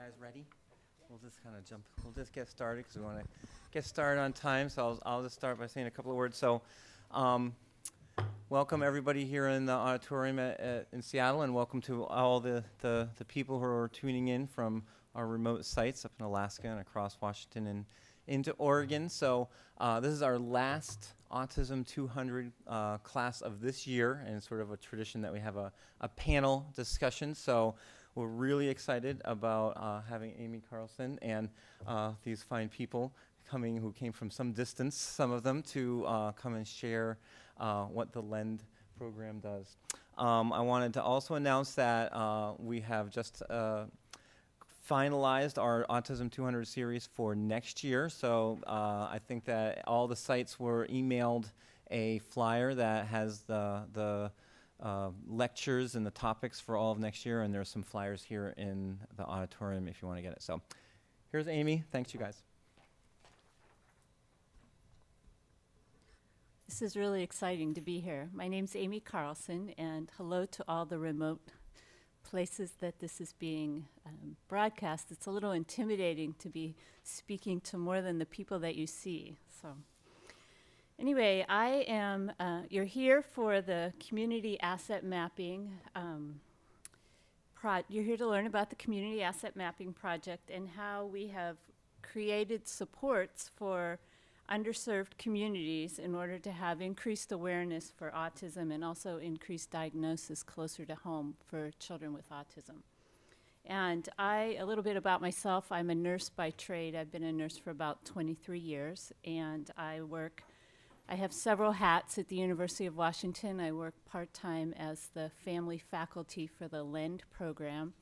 guys ready? We'll just kind of jump. We'll just get started because we want to get started on time. So I'll just start by saying a couple of words. So, welcome everybody here in the auditorium in Seattle, and welcome to all the people who are tuning in from our remote sites up in Alaska and across Washington and into Oregon. So this is our last Autism 200 class of this year, and it's sort of a tradition that we have a panel discussion. So we're really excited about having Amy Carlson and these fine people coming who came from some distance, some of them, to come and share what the LEND program does. I wanted to also announce that we have just finalized our Autism 200 series for next year. So I think that all the sites were emailed a flyer that has the lectures and the topics for all of next year, and there's some flyers here in the auditorium if you want to get it. So here's Amy. Thanks, you guys. This is really exciting to be here. My name's Amy Carlson, and hello to all the remote places that this is being broadcast. It's a little intimidating to be speaking to more than the people that you see. So anyway, I am, you're here for the community asset mapping. You're here to learn about the community asset mapping project and how we have created supports for underserved communities in order to have increased awareness for autism and also increased diagnosis closer to home for children with autism. And a little bit about myself, I'm a nurse by trade. I've been a nurse for about 23 years, and I have several hats at the University of Washington. I work part-time as the family faculty for the LEND program.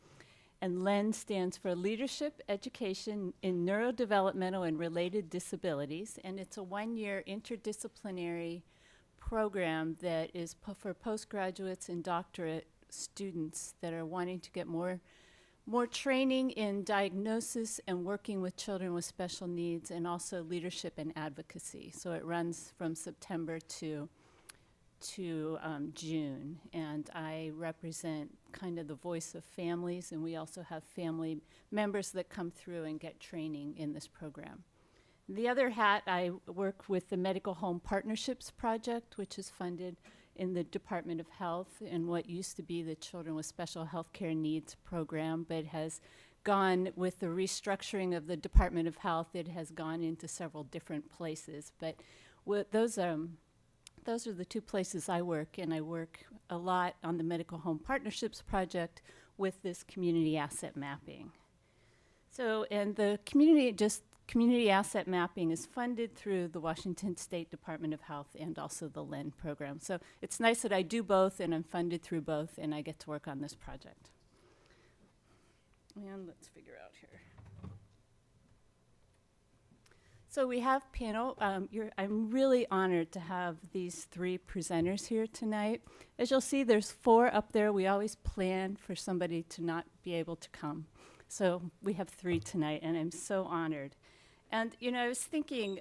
And LEND stands for Leadership Education in Neurodevelopmental and Related Disabilities, and it's a one-year interdisciplinary program that is for postgraduates and doctorate students that are wanting to get more training in diagnosis and working with children with special needs, and also leadership and advocacy. So it runs from September to June, and I represent kind of the voice of families, and we also have family members that come through and get training in this program. The other hat, I work with the Medical Home Partnerships Project, which is funded in the Department of Health in what used to be the Children with Special Healthcare Needs program, but has gone with the restructuring of the Department of Health. It has gone into several different places, but those are the two places I work, and I work a lot on the Medical Home Partnerships Project with this community asset mapping. So, and the community asset mapping is funded through the Washington State Department of Health and also the LEND program. So it's nice that I do both, and I'm funded through both, and I get to work on this project. And let's figure out here. So we have panel. I'm really honored to have these three presenters here tonight. As you'll see, there's 4 up there. We always plan for somebody to not be able to come. So we have 3 tonight, and I'm so honored. And, you know, I was thinking,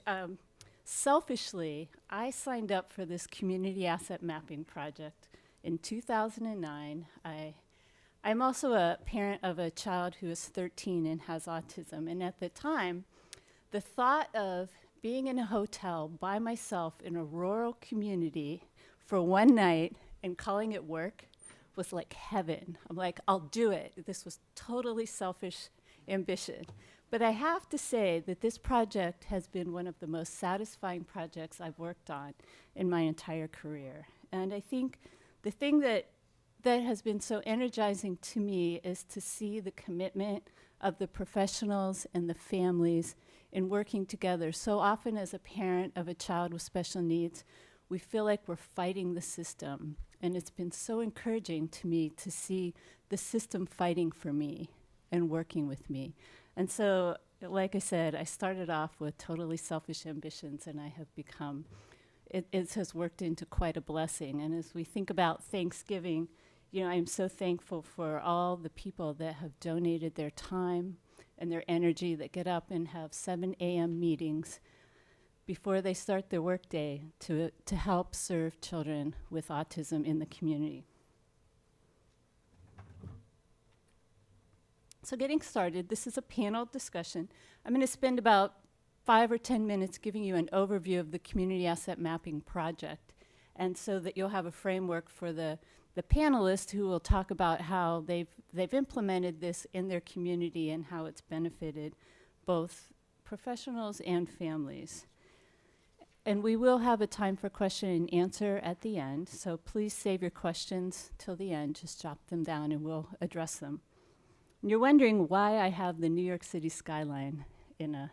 selfishly, I signed up for this community asset mapping project in 2009. I'm also a parent of a child who is 13 and has autism. And at the time, the thought of being in a hotel by myself in a rural community for one night and calling it work was like heaven. I'm like, I'll do it. This was totally selfish ambition. But I have to say that this project has been one of the most satisfying projects I've worked on in my entire career. And I think the thing that has been so energizing to me is to see the commitment of the professionals and the families in working together. So often as a parent of a child with special needs, we feel like we're fighting the system. And it's been so encouraging to me to see the system fighting for me and working with me. And so, like I said, I started off with totally selfish ambitions, and I have become, it has worked into quite a blessing. And as we think about Thanksgiving, you know, I'm so thankful for all the people that have donated their time and their energy, that get up and have 7 a.m. meetings before they start their workday to help serve children with autism in the community. So getting started, this is a panel discussion. I'm going to spend about 5 or 10 minutes giving you an overview of the Community Asset Mapping Project, and so that you'll have a framework for the panelists who will talk about how they've implemented this in their community and how it's benefited both professionals and families. And we will have a time for question and answer at the end, so please save your questions till the end. Just jot them down and we'll address them. And you're wondering why I have the New York City skyline in a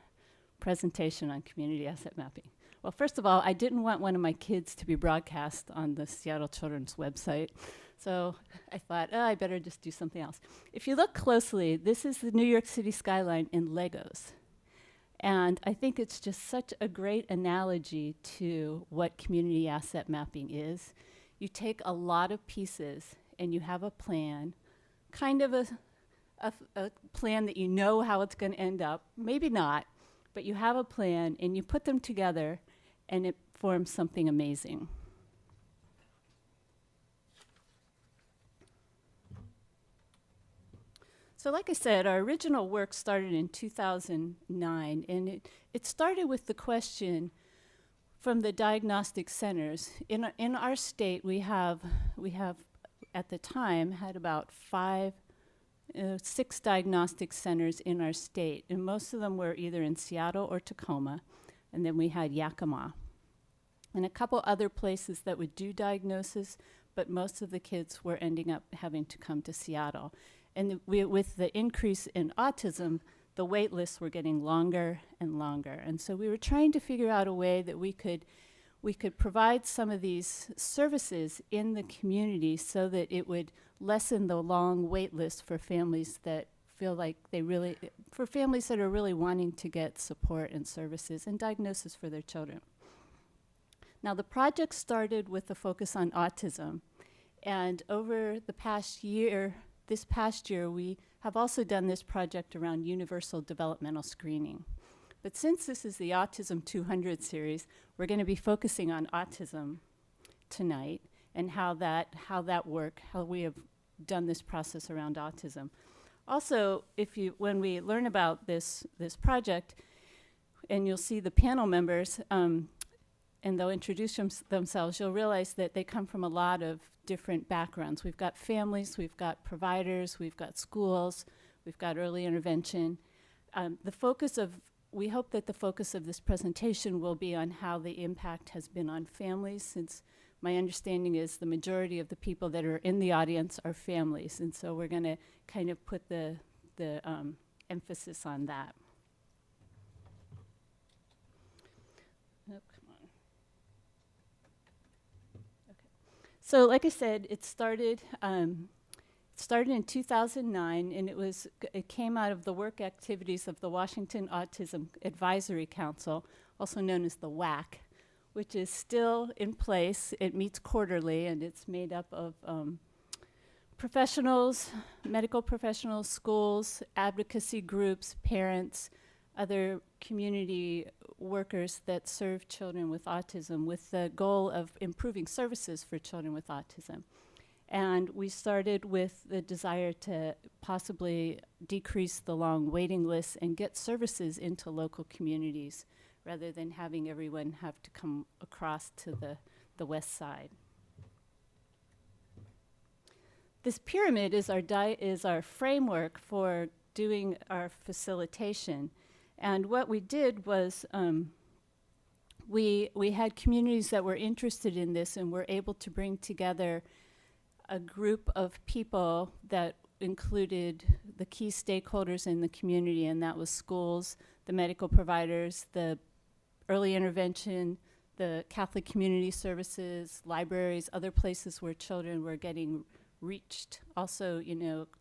presentation on community asset mapping. Well, first of all, I didn't want one of my kids to be broadcast on the Seattle Children's website, so I thought, oh, I better just do something else. If you look closely, this is the New York City skyline in Legos. And I think it's just such a great analogy to what community asset mapping is. You take a lot of pieces and you have a plan, kind of a plan that you know how it's going to end up, maybe not, but you have a plan and you put them together and it forms something amazing. So like I said, our original work started in 2009, and it started with the question from the diagnostic centers. In our state, we have at the time had about 6 diagnostic centers in our state, and most of them were either in Seattle or Tacoma, and then we had Yakima. And a couple other places that would do diagnosis, but most of the kids were ending up having to come to Seattle. And with the increase in autism, the wait lists were getting longer and longer. And so we were trying to figure out a way that we could provide some of these services in the community so that it would lessen the long wait list for families that feel like for families that are really wanting to get support and services and diagnosis for their children. Now, the project started with a focus on autism. And over the past year, this past year, we have also done this project around universal developmental screening. But since this is the Autism 200 series, we're going to be focusing on autism tonight and how we have done this process around autism. Also, when we learn about this project, and you'll see the panel members, and they'll introduce themselves, you'll realize that they come from a lot of different backgrounds. We've got families, we've got providers, we've got schools, we've got early intervention. We hope that the focus of this presentation will be on how the impact has been on families, since my understanding is the majority of the people that are in the audience are families, and so we're going to kind of put the emphasis on that. So like I said, it started in 2009, and it came out of the work activities of the Washington Autism Advisory Council, also known as the WAC, which is still in place. It meets quarterly, and it's made up of professionals, medical professionals, schools, advocacy groups, parents, other community workers that serve children with autism, with the goal of improving services for children with autism. And we started with the desire to possibly decrease the long waiting lists and get services into local communities rather than having everyone have to come across to the west side. This pyramid is our framework for doing our facilitation. And what we did was we had communities that were interested in this and were able to bring together a group of people that included the key stakeholders in the community, and that was schools, the medical providers, the early intervention, the Catholic community services, libraries, other places where children were getting reached, also,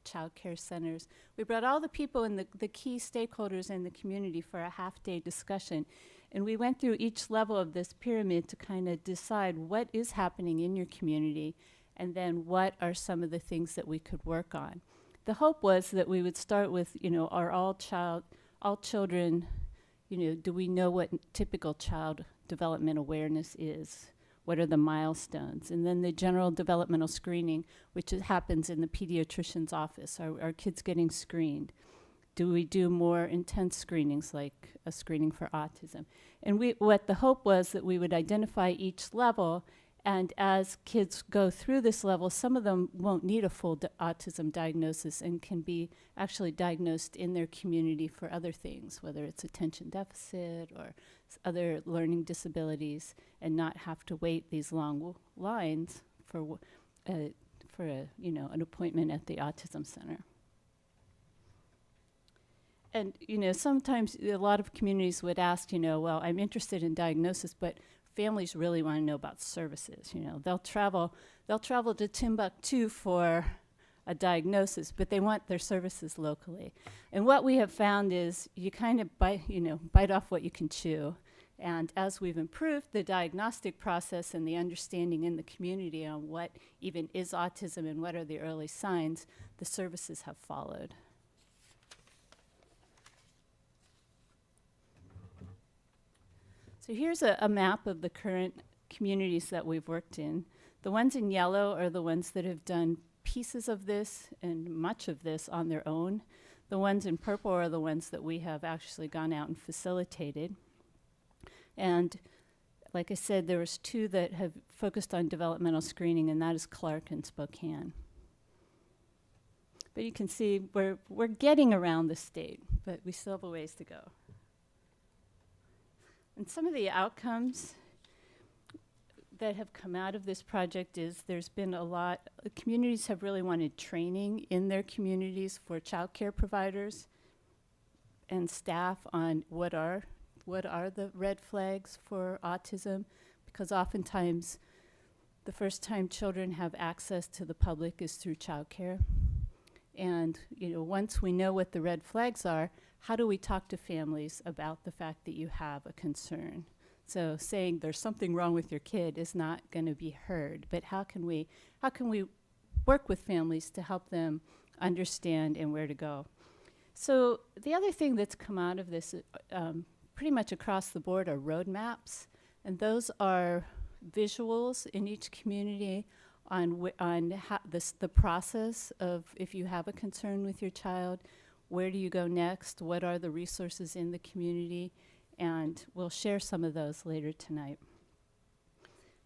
child care centers. We brought all the people and the key stakeholders in the community for a half-day discussion. And we went through each level of this pyramid to kind of decide what is happening in your community, and then what are some of the things that we could work on. The hope was that we would start with, are all children, do we know what typical child development awareness is? What are the milestones? And then the general developmental screening, which happens in the pediatrician's office. Are kids getting screened? Do we do more intense screenings, like a screening for autism? And what the hope was that we would identify each level, and as kids go through this level, some of them won't need a full autism diagnosis and can be actually diagnosed in their community for other things, whether it's attention deficit or other learning disabilities, and not have to wait these long lines for an appointment at the autism center. And, sometimes a lot of communities would ask, well, I'm interested in diagnosis, but families really want to know about services. They'll travel to Timbuktu for a diagnosis, but they want their services locally. And what we have found is you kind of bite off what you can chew. And as we've improved the diagnostic process and the understanding in the community on what even is autism and what are the early signs, the services have followed. So here's a map of the current communities that we've worked in. The ones in yellow are the ones that have done pieces of this and much of this on their own. The ones in purple are the ones that we have actually gone out and facilitated. And like I said, there was 2 that have focused on developmental screening, and that is Clark and Spokane. But you can see we're getting around the state, but we still have a ways to go. And some of the outcomes that have come out of this project is there's been communities have really wanted training in their communities for child care providers and staff on what are the red flags for autism, because oftentimes the first time children have access to the public is through child care. And once we know what the red flags are, how do we talk to families about the fact that you have a concern? So saying there's something wrong with your kid is not going to be heard, but how can we work with families to help them understand and where to go? So the other thing that's come out of this pretty much across the board are roadmaps, and those are visuals in each community on the process of if you have a concern with your child, where do you go next, what are the resources in the community, and we'll share some of those later tonight.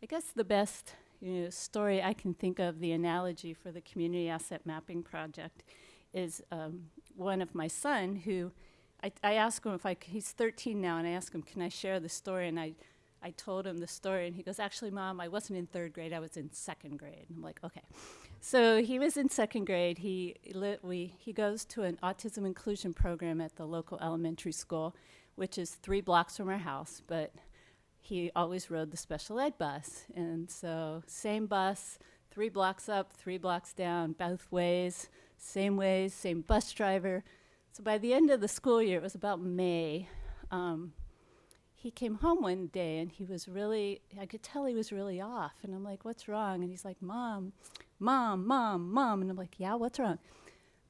I guess the best story I can think of, the analogy for the community asset mapping project, is one of my son who, I asked him he's 13 now, and I asked him, can I share the story? And I told him the story, and he goes, actually, Mom, I wasn't in 3rd grade, I was in 2nd grade. And I'm like, okay. So he was in 2nd grade. He goes to an autism inclusion program at the local elementary school, which is 3 blocks from our house, but he always rode the special ed bus. And so same bus, 3 blocks up, 3 blocks down, both ways, same bus driver. So by the end of the school year, it was about May, he came home one day and I could tell he was really off. And I'm like, what's wrong? And he's like, Mom. And I'm like, yeah, what's wrong?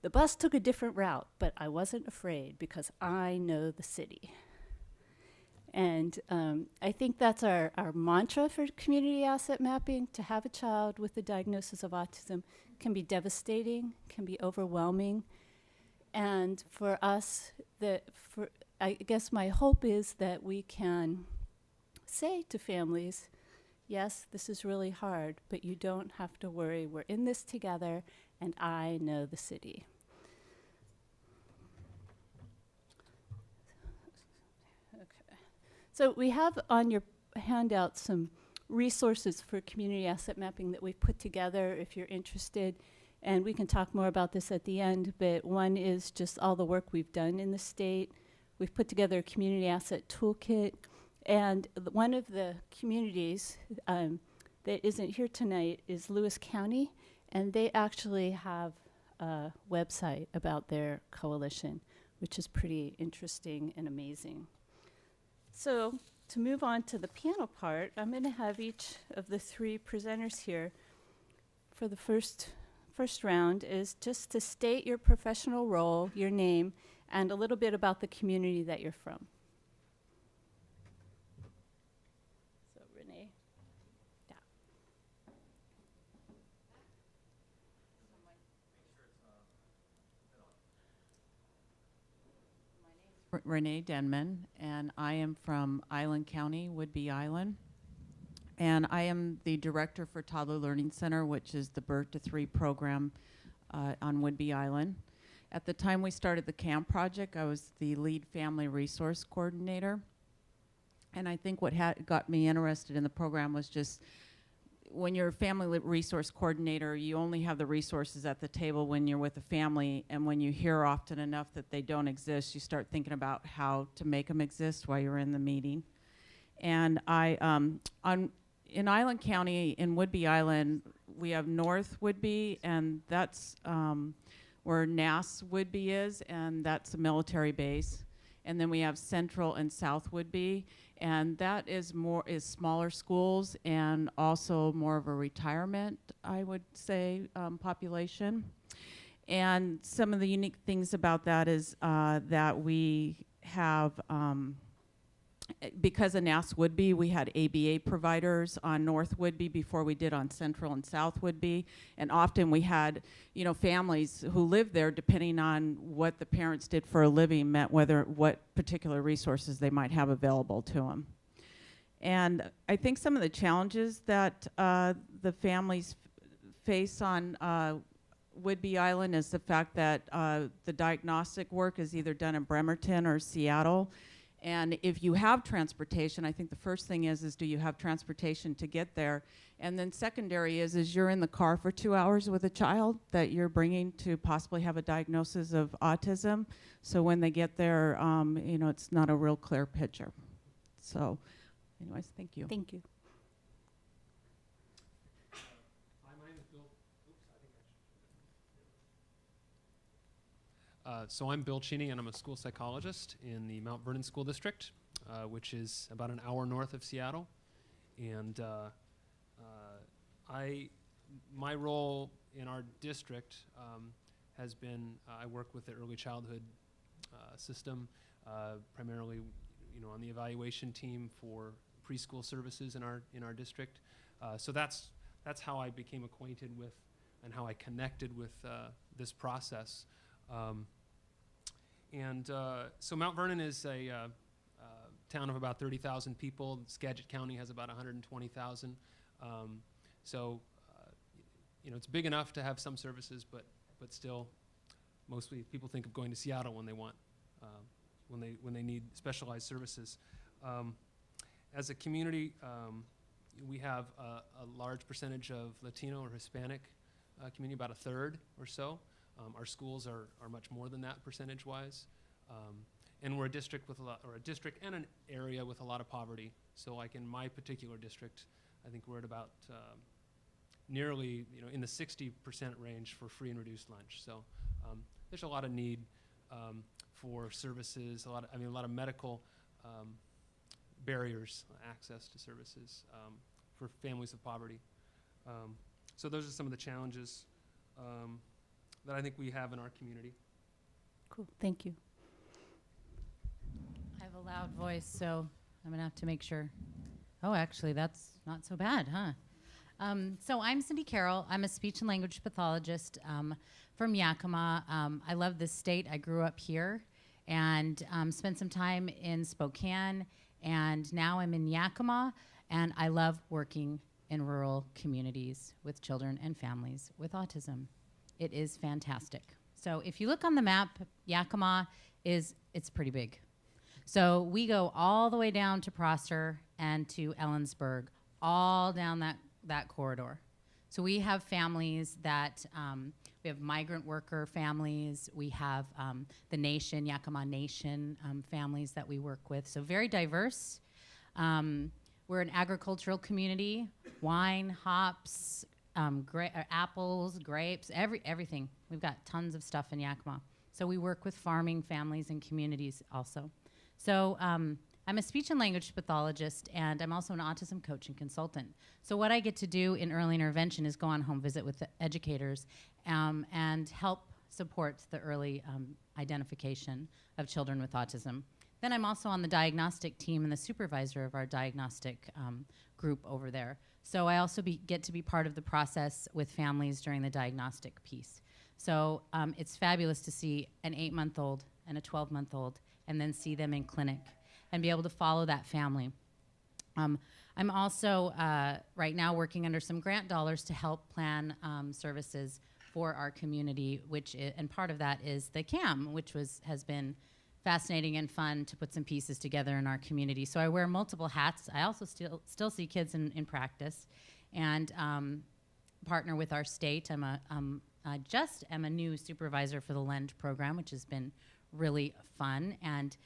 The bus took a different route, but I wasn't afraid because I know the city. And I think that's our mantra for community asset mapping. To have a child with a diagnosis of autism can be devastating, can be overwhelming. And for us, I guess my hope is that we can say to families, yes, this is really hard, but you don't have to worry. We're in this together, and I know the city. Okay. So we have on your handout some resources for community asset mapping that we've put together if you're interested. And we can talk more about this at the end, but one is just all the work we've done in the state. We've put together a community asset toolkit, and one of the communities that isn't here tonight is Lewis County, and they actually have a website about their coalition, which is pretty interesting and amazing. So to move on to the panel part, I'm going to have each of the 3 presenters here for the first round is just to state your professional role, your name, and a little bit about the community that you're from. So Renee. Renee Denman, and I am from Island County, Whidbey Island. And I am the director for Toddler Learning Center, which is the Birth to 3 program on Whidbey Island. At the time we started the CAMP project, I was the lead family resource coordinator. And I think what got me interested in the program was just when you're a family resource coordinator, you only have the resources at the table when you're with a family, and when you hear often enough that they don't exist, you start thinking about how to make them exist while you're in the meeting. And in Island County, in Whidbey Island, we have North Whidbey, and that's where NAS Whidbey is, and that's a military base. And then we have Central and South Whidbey, and that is smaller schools and also more of a retirement, I would say, population. And some of the unique things about that is that we have, because of NAS Whidbey, we had ABA providers on North Whidbey before we did on Central and South Whidbey. And often we had, families who lived there, depending on what the parents did for a living, meant what particular resources they might have available to them. And I think some of the challenges that the families face on Whidbey Island is the fact that the diagnostic work is either done in Bremerton or Seattle. And if you have transportation, I think the first thing is do you have transportation to get there? And then secondary is you're in the car for 2 hours with a child that you're bringing to possibly have a diagnosis of autism. So when they get there, it's not a real clear picture. So anyways, thank you. Thank you. Hi, my name is Bill. So I'm Bill Cheney, and I'm a school psychologist in the Mount Vernon School District, which is about an hour north of Seattle. And my role in our district has been I work with the early childhood system, primarily, on the evaluation team for preschool services in our district. So that's how I became acquainted with and how I connected with this process. So Mount Vernon is a town of about 30,000 people. Skagit County has about 120,000. It's big enough to have some services, but still, mostly people think of going to Seattle when they want, when they need specialized services. As a community, we have a large percentage of Latino or Hispanic community, about a third or so. Our schools are much more than that percentage-wise, and we're a district and an area with a lot of poverty. So, like in my particular district, I think we're at about nearly, in the 60% range for free and reduced lunch. So, there's a lot of need for services, a lot of medical barriers, access to services for families of poverty. So, those are some of the challenges that I think we have in our community. Cool. Thank you. I have a loud voice, so I'm going to have to make sure. Oh, actually, that's not so bad, huh? So I'm Cindy Carroll. I'm a speech and language pathologist from Yakima. I love this state. I grew up here and spent some time in Spokane, and now I'm in Yakima, and I love working in rural communities with children and families with autism. It is fantastic. So if you look on the map, Yakima it's pretty big. So we go all the way down to Prosser and to Ellensburg, all down that corridor. So we have families that, we have migrant worker families, we have the Nation, Yakima Nation families that we work with. So very diverse. We're an agricultural community, wine, hops, apples, grapes, everything. We've got tons of stuff in Yakima. So we work with farming families and communities also. So I'm a speech and language pathologist, and I'm also an autism coach and consultant. So what I get to do in early intervention is go on home visit with the educators and help support the early identification of children with autism. Then I'm also on the diagnostic team and the supervisor of our diagnostic group over there. So I also get to be part of the process with families during the diagnostic piece. So it's fabulous to see an 8-month-old and a 12-month-old, and then see them in clinic and be able to follow that family. I'm also right now working under some grant dollars to help plan services for our community, and part of that is the CAM, which has been fascinating and fun to put some pieces together in our community. So I wear multiple hats. I also still see kids in practice, and partner with our state. I just am a new supervisor for the LEND program, which has been really fun. And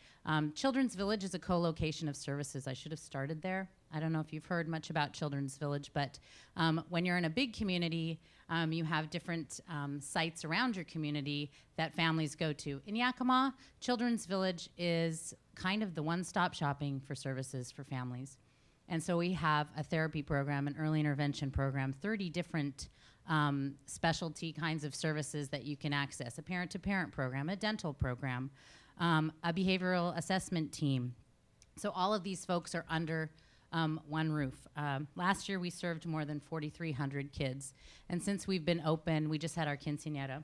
Children's Village is a co-location of services. I should have started there. I don't know if you've heard much about Children's Village, but when you're in a big community, you have different sites around your community that families go to. In Yakima, Children's Village is kind of the one-stop shopping for services for families. And so we have a therapy program, an early intervention program, 30 different specialty kinds of services that you can access, a parent-to-parent program, a dental program, a behavioral assessment team. So all of these folks are under one roof. Last year we served more than 4,300 kids. And since we've been open, we just had our quinceañera.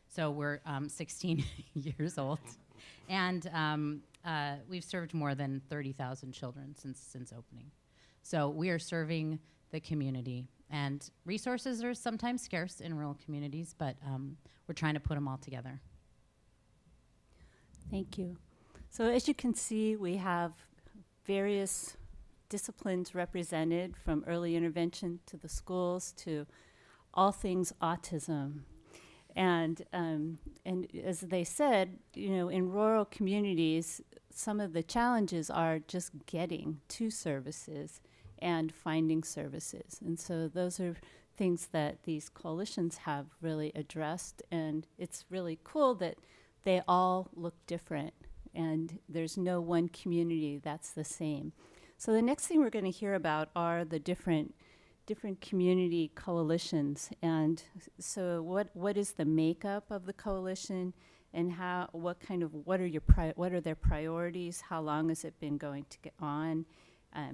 So we're 16 years old. And we've served more than 30,000 children since opening. So we are serving the community. And resources are sometimes scarce in rural communities, but we're trying to put them all together. Thank you. So as you can see, we have various disciplines represented, from early intervention to the schools to all things autism. And as they said, in rural communities, some of the challenges are just getting to services and finding services. And so those are things that these coalitions have really addressed. And it's really cool that they all look different, and there's no one community that's the same. So the next thing we're going to hear about are the different community coalitions. And so what is the makeup of the coalition, and what are their priorities? How long has it been going to get on?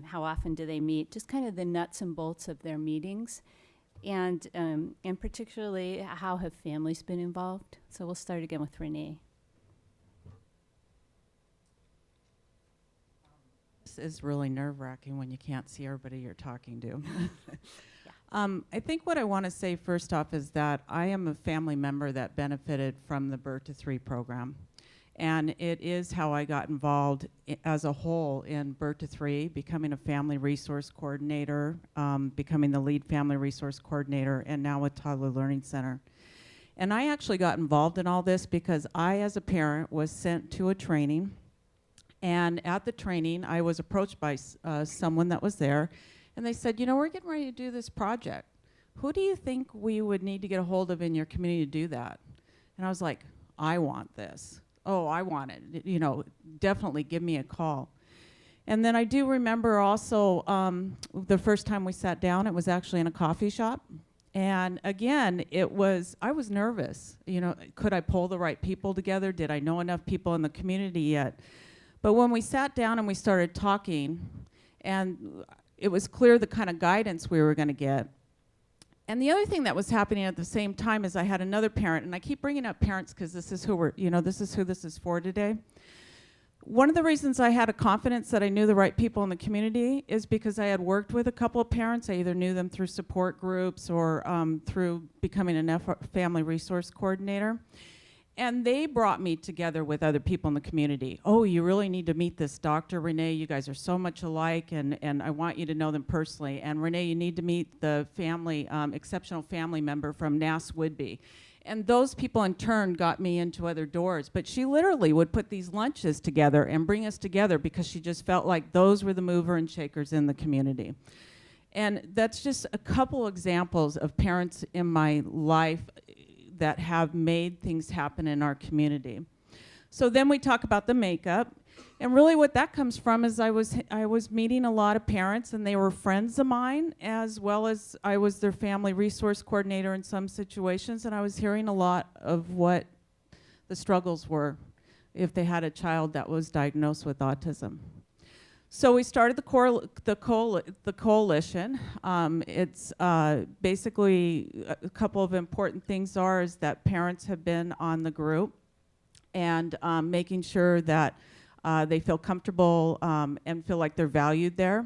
How often do they meet? Just kind of the nuts and bolts of their meetings. And particularly, how have families been involved? So we'll start again with Renee. This is really nerve-wracking when you can't see everybody you're talking to. I think what I want to say first off is that I am a family member that benefited from the Birth to 3 program. And it is how I got involved as a whole in Birth to 3, becoming a family resource coordinator, becoming the lead family resource coordinator, and now with Toddler Learning Center. And I actually got involved in all this because I, as a parent, was sent to a training. And at the training, I was approached by someone that was there, and they said, we're getting ready to do this project. Who do you think we would need to get a hold of in your community to do that? And I was like, I want this. Oh, I want it. Definitely give me a call. And then I do remember also the first time we sat down, it was actually in a coffee shop. And again, I was nervous. Could I pull the right people together? Did I know enough people in the community yet? But when we sat down and we started talking, and it was clear the kind of guidance we were going to get. And the other thing that was happening at the same time is I had another parent, and I keep bringing up parents because this is who this is for today. One of the reasons I had a confidence that I knew the right people in the community is because I had worked with a couple of parents. I either knew them through support groups or through becoming a family resource coordinator. And they brought me together with other people in the community. Oh, you really need to meet this Dr. Renee. You guys are so much alike, and I want you to know them personally. And Renee, you need to meet the family, exceptional family member from Nass Woodby. And those people in turn got me into other doors. But she literally would put these lunches together and bring us together because she just felt like those were the mover and shakers in the community. And that's just a couple examples of parents in my life that have made things happen in our community. So then we talk about the makeup, and really what that comes from is I was meeting a lot of parents, and they were friends of mine, as well as I was their family resource coordinator in some situations, and I was hearing a lot of what the struggles were if they had a child that was diagnosed with autism. So we started the coalition. It's basically a couple of important things is that parents have been on the group, and making sure that they feel comfortable and feel like they're valued there.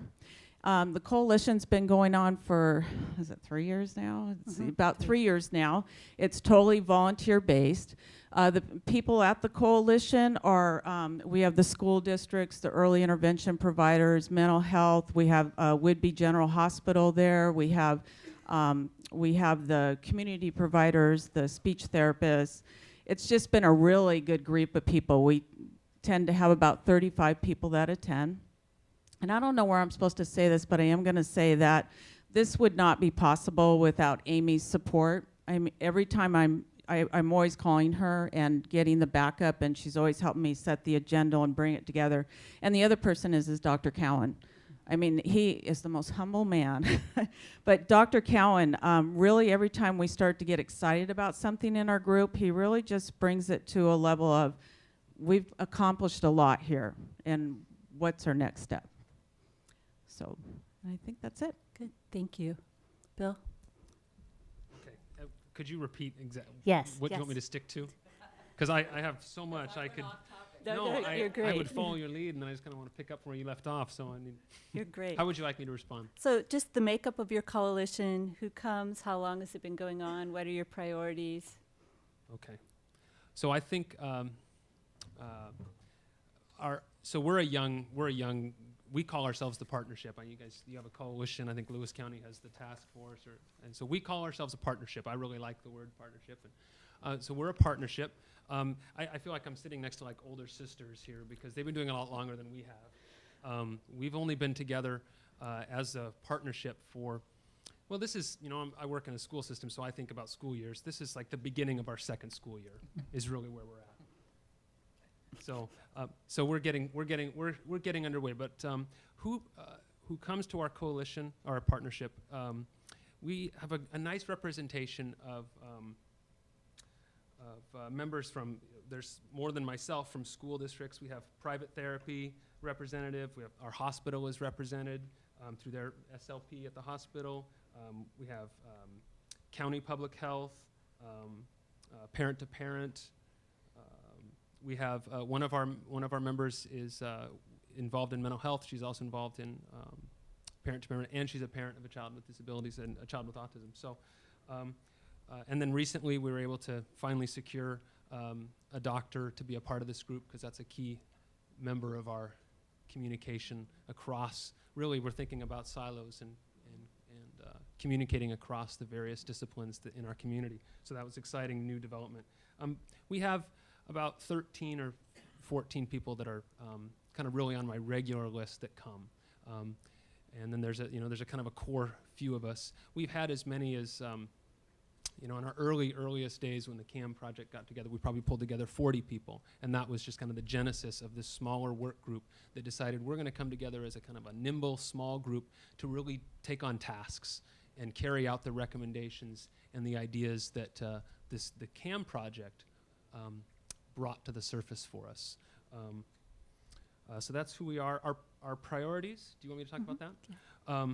The coalition's been going on for, is it 3 years now? It's about 3 years now. It's totally volunteer-based. The people at the coalition are, we have the school districts, the early intervention providers, mental health. We have Whidbey General Hospital there. We have the community providers, the speech therapists. It's just been a really good group of people. We tend to have about 35 people that attend. And I don't know where I'm supposed to say this, but I am going to say that this would not be possible without Amy's support. I mean, every time I'm always calling her and getting the backup, and she's always helping me set the agenda and bring it together. And the other person is Dr. Cowan. I mean, he is the most humble man. But Dr. Cowan, really every time we start to get excited about something in our group, he really just brings it to a level of, we've accomplished a lot here, and what's our next step? So I think that's it. Good, thank you. Bill? Okay. Could you repeat exactly Yes. what you want me to stick to? Because I have so much I could. No, you're I great. would follow your lead, and then I just kind of want to pick up where you left off. So I need. You're great. How would you like me to respond? So just the makeup of your coalition, who comes, how long has it been going on, what are your priorities? Okay. So I think we're a young. We call ourselves the partnership. You have a coalition. I think Lewis County has the task force, and so we call ourselves a partnership. I really like the word partnership, and so we're a partnership. I feel like I'm sitting next to like older sisters here because they've been doing it a lot longer than we have. We've only been together as a partnership for, well, this is, I work in a school system, so I think about school years. This is like the beginning of our second school year is really where we're at. So we're getting underway. But who comes to our coalition or our partnership? We have a nice representation of members from. There's more than myself from school districts. We have private therapy representative. We have our hospital is represented through their SLP at the hospital. We have county public health, parent to parent. We have one of our members is involved in mental health. She's also involved in parent to parent, and she's a parent of a child with disabilities and a child with autism. So, and then recently we were able to finally secure a doctor to be a part of this group because that's a key member of our communication across. Really, we're thinking about silos and communicating across the various disciplines in our community. So that was exciting new development. We have about 13 or 14 people that are kind of really on my regular list that come. And then there's a kind of a core few of us. We've had as many as, in our earliest days when the CAM project got together, we probably pulled together 40 people. And that was just kind of the genesis of this smaller work group that decided we're going to come together as a kind of a nimble, small group to really take on tasks and carry out the recommendations and the ideas that the CAM project brought to the surface for us. So that's who we are. Our priorities, do you want me to talk about that? Yeah.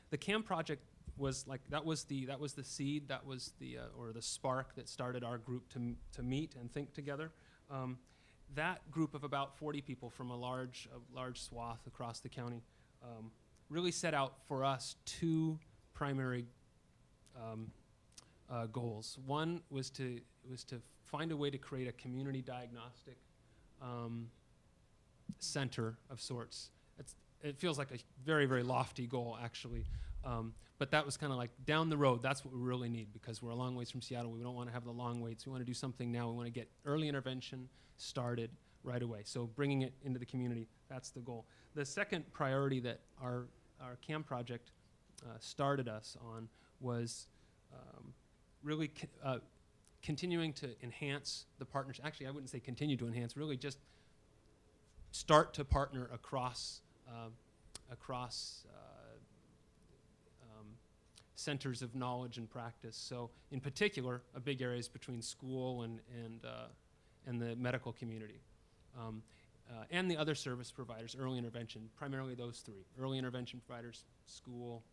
The CAM project was like, that was the seed, that was or the spark that started our group to meet and think together. That group of about 40 people from a large swath across the county really set out for us two primary goals. One was to find a way to create a community diagnostic center of sorts. It feels like a very, very lofty goal, actually. But that was kind of like down the road. That's what we really need because we're a long ways from Seattle. We don't want to have the long waits. We want to do something now. We want to get early intervention started right away. So bringing it into the community, that's the goal. The second priority that our CAM project started us on was really continuing to enhance the partnership. Actually, I wouldn't say continue to enhance, really just start to partner across centers of knowledge and practice. So in particular, a big area is between school and the medical community. And the other service providers, early intervention, primarily those three, early intervention providers, school,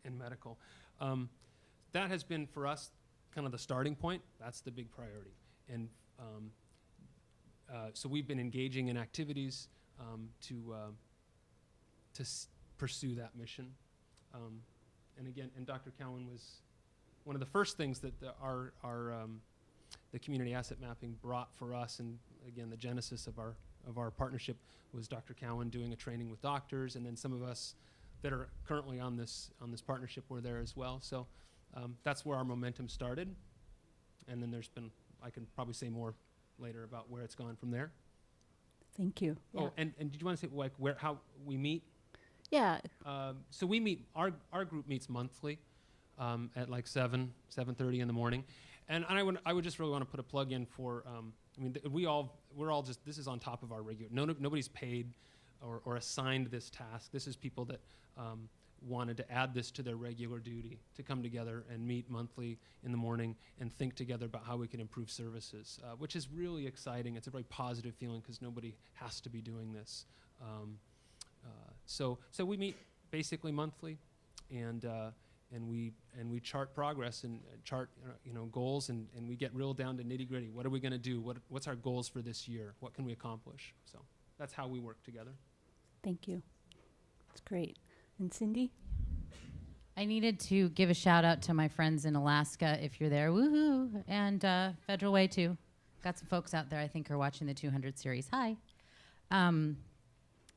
and medical. That has been for us kind of the starting point. That's the big priority. And so we've been engaging in activities to pursue that mission. And again, and Dr. Cowan was one of the first things that the community asset mapping brought for us, and again, the genesis of our partnership was Dr. Cowan doing a training with doctors, and then some of us that are currently on this partnership were there as well. So that's where our momentum started, and then there's been, I can probably say more later about where it's gone from there. Thank you. Oh, and did you want to say like how we meet? Yeah. So we meet, our group meets monthly at like 7:30 in the morning. And I would just really want to put a plug in for, I mean, we're all just, this is on top of our regular, nobody's paid or assigned this task. This is people that wanted to add this to their regular duty, to come together and meet monthly in the morning and think together about how we can improve services, which is really exciting. It's a very positive feeling because nobody has to be doing this. So we meet basically monthly, and we chart progress and chart goals, and we get real down to nitty gritty. What are we going to do? What's our goals for this year? What can we accomplish? So that's how we work together. Thank you. That's great. And Cindy? I needed to give a shout out to my friends in Alaska, if you're there, woohoo, and Federal Way too. Got some folks out there I think are watching the 200 series. Hi.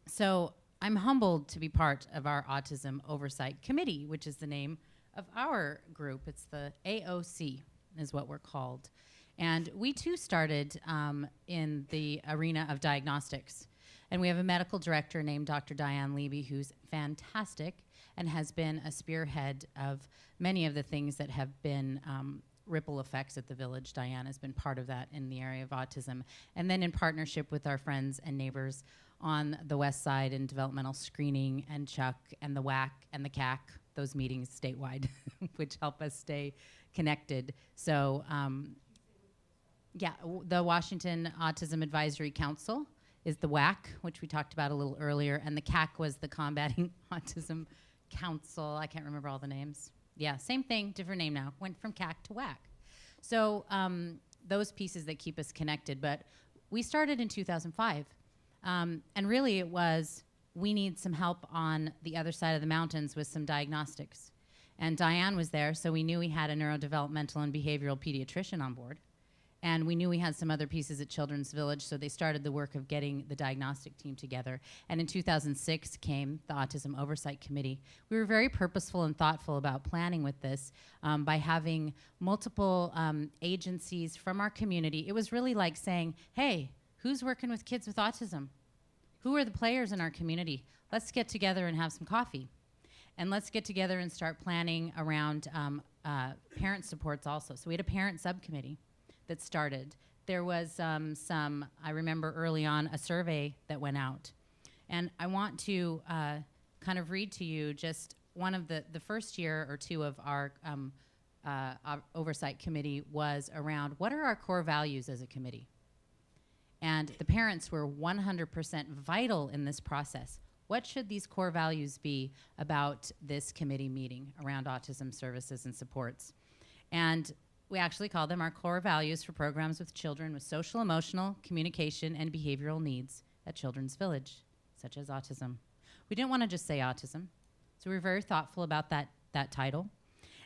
So I'm humbled to be part of our Autism Oversight Committee, which is the name of our group. It's the AOC is what we're called. And we too started in the arena of diagnostics. And we have a medical director named Dr. Diane Levy, who's fantastic and has been a spearhead of many of the things that have been ripple effects at the village. Diane has been part of that in the area of autism. And then in partnership with our friends and neighbors on the west side in developmental screening, and Chuck and the WAC and the CAC, those meetings statewide, which help us stay connected. So the Washington Autism Advisory Council is the WAC, which we talked about a little earlier, and the CAC was the Combating Autism Council. I can't remember all the names. Yeah, same thing, different name now. Went from CAC to WAC. So those pieces that keep us connected. But we started in 2005. And really it was, we need some help on the other side of the mountains with some diagnostics. And Diane was there, so we knew we had a neurodevelopmental and behavioral pediatrician on board. And we knew we had some other pieces at Children's Village, so they started the work of getting the diagnostic team together. And in 2006 came the Autism Oversight Committee. We were very purposeful and thoughtful about planning with this by having multiple agencies from our community. It was really like saying, hey, who's working with kids with autism? Who are the players in our community? Let's get together and have some coffee. And let's get together and start planning around parent supports also. So we had a parent subcommittee that started. There was I remember early on, a survey that went out. And I want to kind of read to you just one of the first year or two of our oversight committee was around what are our core values as a committee? And the parents were 100% vital in this process. What should these core values be about this committee meeting around autism services and supports? And we actually call them our core values for programs with children with social, emotional, communication, and behavioral needs at Children's Village, such as autism. We didn't want to just say autism, so we were very thoughtful about that title.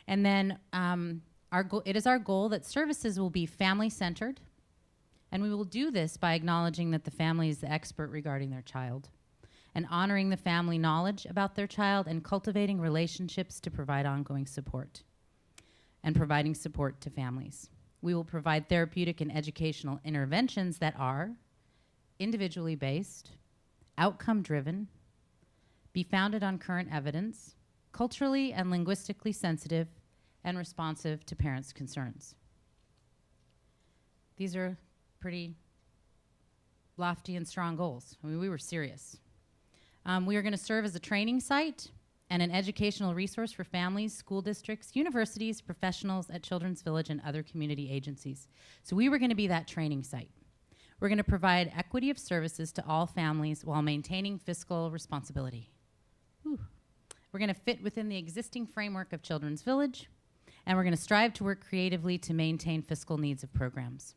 And then it is our goal that services will be family-centered, and we will do this by acknowledging that the family is the expert regarding their child, and honoring the family knowledge about their child, and cultivating relationships to provide ongoing support, and providing support to families. We will provide therapeutic and educational interventions that are individually based, outcome-driven, be founded on current evidence, culturally and linguistically sensitive, and responsive to parents' concerns. These are pretty lofty and strong goals. I mean, we were serious. We are going to serve as a training site and an educational resource for families, school districts, universities, professionals at Children's Village, and other community agencies. So we were going to be that training site. We're going to provide equity of services to all families while maintaining fiscal responsibility. Whew. We're going to fit within the existing framework of Children's Village, and we're going to strive to work creatively to maintain fiscal needs of programs.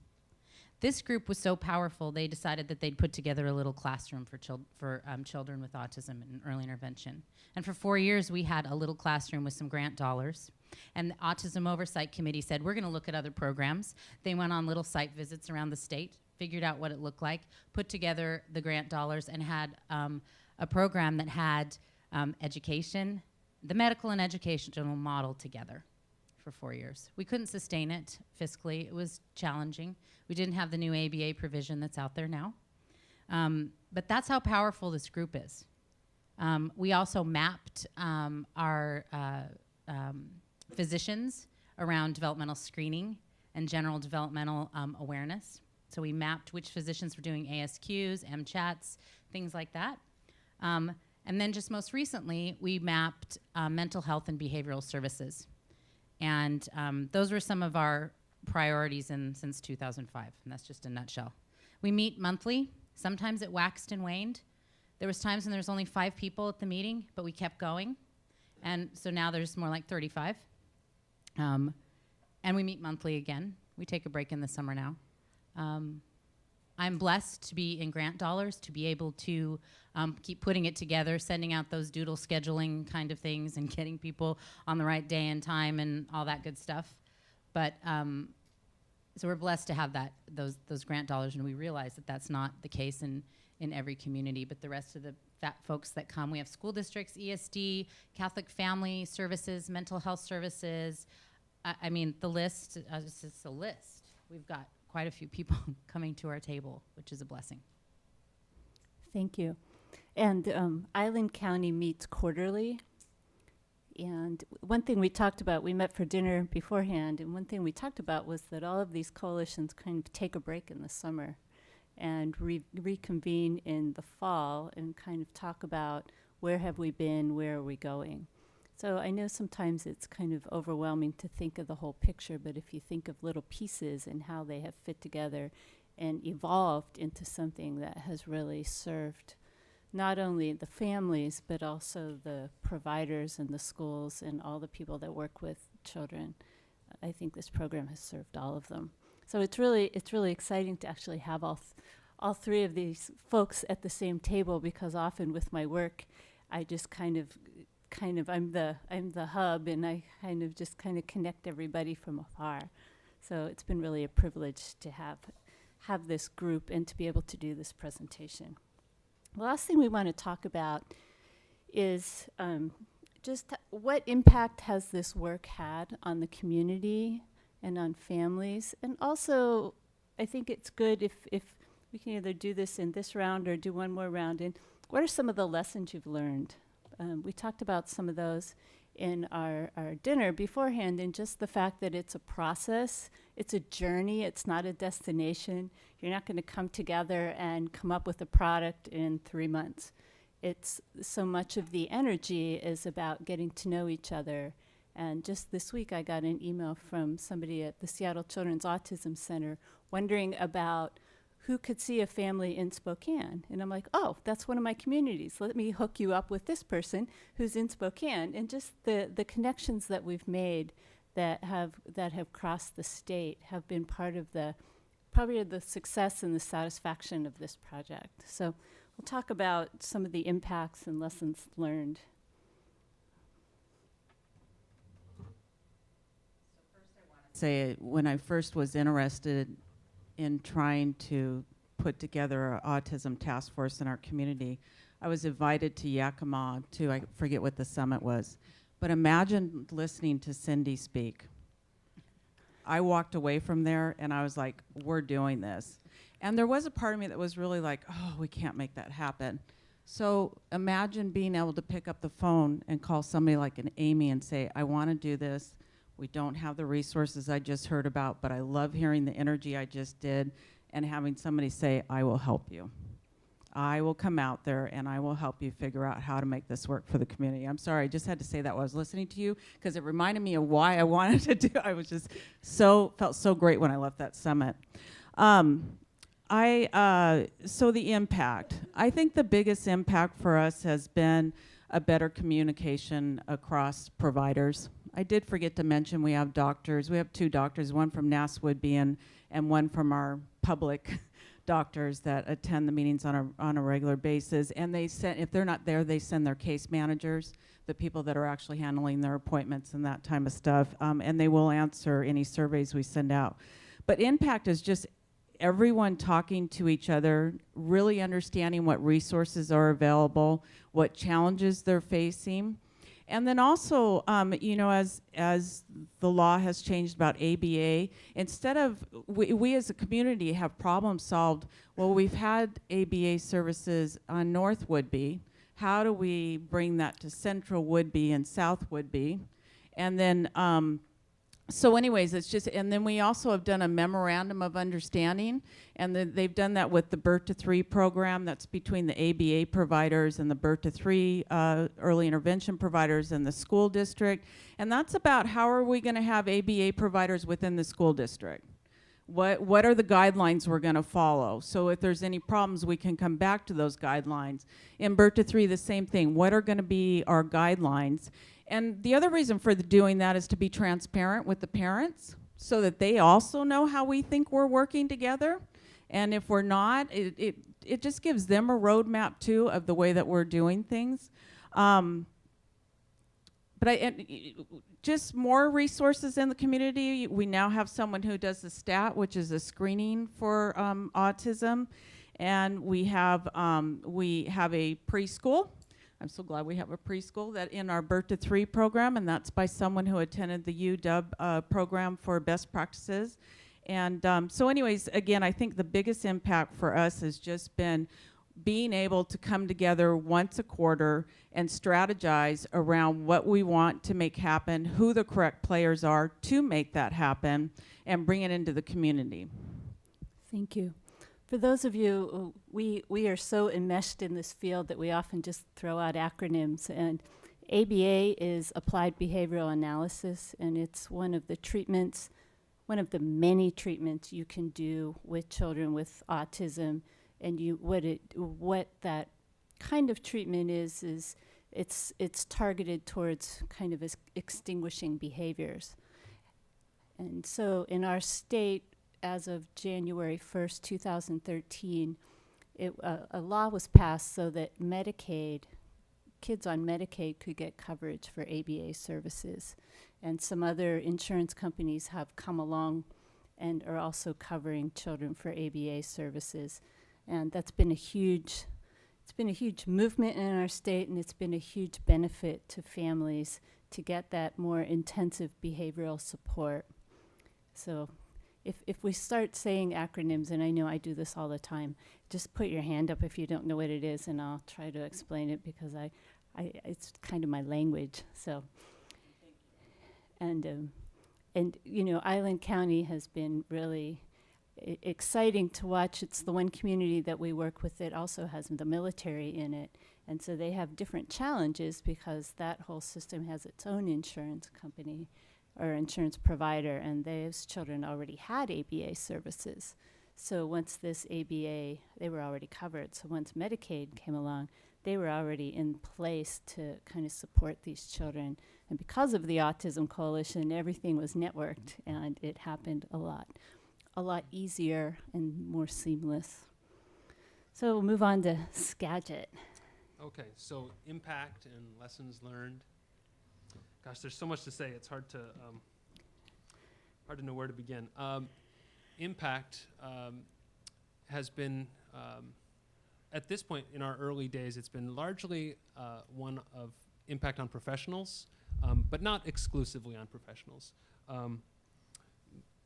This group was so powerful, they decided that they'd put together a little classroom for children with autism and early intervention. And for 4 years, we had a little classroom with some grant dollars. And the Autism Oversight Committee said, we're going to look at other programs. They went on little site visits around the state, figured out what it looked like, put together the grant dollars, and had a program that had education, the medical and educational model together for 4 years. We couldn't sustain it fiscally. It was challenging. We didn't have the new ABA provision that's out there now. But that's how powerful this group is. We also mapped our physicians around developmental screening and general developmental awareness. So we mapped which physicians were doing ASQs, MChats, things like that. And then just most recently, we mapped mental health and behavioral services. And those were some of our priorities since 2005, and that's just a nutshell. We meet monthly. Sometimes it waxed and waned. There was times when there was only 5 people at the meeting, but we kept going. And so now there's more like 35. And we meet monthly again. We take a break in the summer now. I'm blessed to be in grant dollars, to be able to keep putting it together, sending out those doodle scheduling kind of things and getting people on the right day and time and all that good stuff. But so we're blessed to have those grant dollars, and we realize that that's not the case in every community. But the rest of the folks that come, we have school districts, ESD, Catholic Family Services, mental health services. I mean, the list, it's just a list. We've got quite a few people coming to our table, which is a blessing. Thank you. And Island County meets quarterly. And one thing we talked about, we met for dinner beforehand, and one thing we talked about was that all of these coalitions kind of take a break in the summer and reconvene in the fall and kind of talk about where have we been, where are we going. So I know sometimes it's kind of overwhelming to think of the whole picture, but if you think of little pieces and how they have fit together and evolved into something that has really served not only the families, but also the providers and the schools and all the people that work with children, I think this program has served all of them. So it's really exciting to actually have all 3 of these folks at the same table, because often with my work, I just kind of I'm the hub, and I kind of connect everybody from afar. So it's been really a privilege to have this group and to be able to do this presentation. The last thing we want to talk about is just what impact has this work had on the community and on families. And also, I think it's good if we can either do this in this round or do one more round. And what are some of the lessons you've learned? We talked about some of those in our dinner beforehand, and just the fact that it's a process, it's a journey, it's not a destination. You're not going to come together and come up with a product in 3 months. It's so much of the energy is about getting to know each other. And just this week, I got an email from somebody at the Seattle Children's Autism Center wondering about who could see a family in Spokane. And I'm like, oh, that's one of my communities. Let me hook you up with this person who's in Spokane. And just the connections that we've made that have crossed the state have been part of probably the success and the satisfaction of this project. So we'll talk about some of the impacts and lessons learned. Say, when I first was interested in trying to put together an autism task force in our community, I was invited to Yakima to, I forget what the summit was, but imagine listening to Cindy speak. I walked away from there and I was like, we're doing this. And there was a part of me that was really like, oh, we can't make that happen. So imagine being able to pick up the phone and call somebody like an Amy and say, I want to do this. We don't have the resources I just heard about, but I love hearing the energy I just did, and having somebody say, I will help you. I will come out there and I will help you figure out how to make this work for the community. I'm sorry, I just had to say that while I was listening to you, because it reminded me of why I wanted to do. I was just felt so great when I left that summit. So the impact. I think the biggest impact for us has been a better communication across providers. I did forget to mention we have doctors. We have 2 doctors, one from Nass Woodby and one from our public doctors that attend the meetings on a regular basis, and they send, if they're not there, they send their case managers, the people that are actually handling their appointments and that type of stuff, and they will answer any surveys we send out. But impact is just everyone talking to each other, really understanding what resources are available, what challenges they're facing. And then also, you know, as the law has changed about ABA, instead of, we as a community have problem solved, well, we've had ABA services on North Woodby. How do we bring that to Central Woodby and South Woodby? And then, so anyways, it's just, and then we also have done a memorandum of understanding, and they've done that with the Birth to 3 program. That's between the ABA providers and the Birth to 3 early intervention providers and the school district. And that's about how are we gonna have ABA providers within the school district? What are the guidelines we're gonna follow? So if there's any problems, we can come back to those guidelines. In Birth to 3, the same thing. What are gonna be our guidelines? And the other reason for doing that is to be transparent with the parents so that they also know how we think we're working together. And if we're not, it just gives them a roadmap too of the way that we're doing things. Just more resources in the community. We now have someone who does the STAT, which is a screening for autism. And we have a preschool. I'm so glad we have a preschool that in our Birth to 3 program, and that's by someone who attended the UW program for best practices. And so anyways, again, I think the biggest impact for us has just been being able to come together once a quarter and strategize around what we want to make happen, who the correct players are to make that happen, and bring it into the community. Thank you. For those of you, we are so enmeshed in this field that we often just throw out acronyms. And ABA is Applied Behavioral Analysis, and it's one of the treatments, one of the many treatments you can do with children with autism. And what that kind of treatment is it's targeted towards kind of extinguishing behaviors. And so in our state, as of January 1st, 2013, a law was passed so that kids on Medicaid could get coverage for ABA services. And some other insurance companies have come along and are also covering children for ABA services. And that's been a huge movement in our state, and it's been a huge benefit to families to get that more intensive behavioral support. So if we start saying acronyms, and I know I do this all the time, just put your hand up if you don't know what it is, and I'll try to explain it because it's kind of my language. So, and you know, Island County has been really exciting to watch. It's the one community that we work with that also has the military in it, and so they have different challenges because that whole system has its own insurance company or insurance provider, and those children already had ABA services. So once this ABA, they were already covered. So once Medicaid came along, they were already in place to kind of support these children. And because of the Autism Coalition, everything was networked, and it happened a lot easier and more seamless. So we'll move on to Skagit. Okay, so impact and lessons learned. Gosh, there's so much to say. It's hard to know where to begin. Impact has been, at this point in our early days, it's been largely one of impact on professionals, but not exclusively on professionals.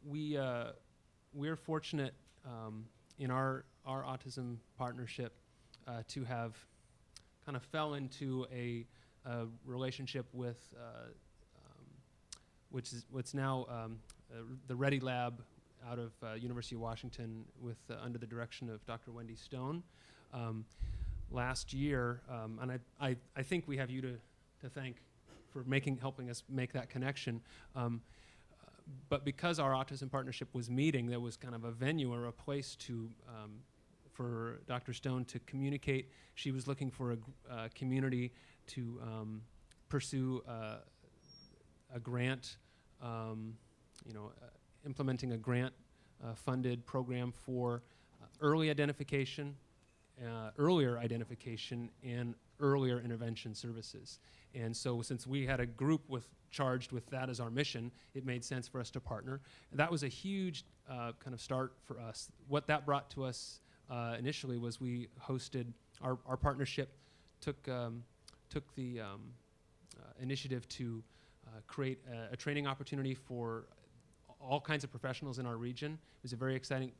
We're fortunate in our autism partnership to have kind of fell into a relationship with which is what's now the Ready Lab out of University of Washington with under the direction of Dr. Wendy Stone. Last year, and I think we have you to thank for helping us make that connection. But because our autism partnership was meeting, there was kind of a venue or a place for Dr. Stone to communicate. She was looking for a community to pursue a grant, implementing a grant funded program for earlier identification, and earlier intervention services. And so since we had a group charged with that as our mission, it made sense for us to partner. That was a huge kind of start for us. What that brought to us initially was we hosted our partnership took the initiative to create a training opportunity for all kinds of professionals in our region. It was a very exciting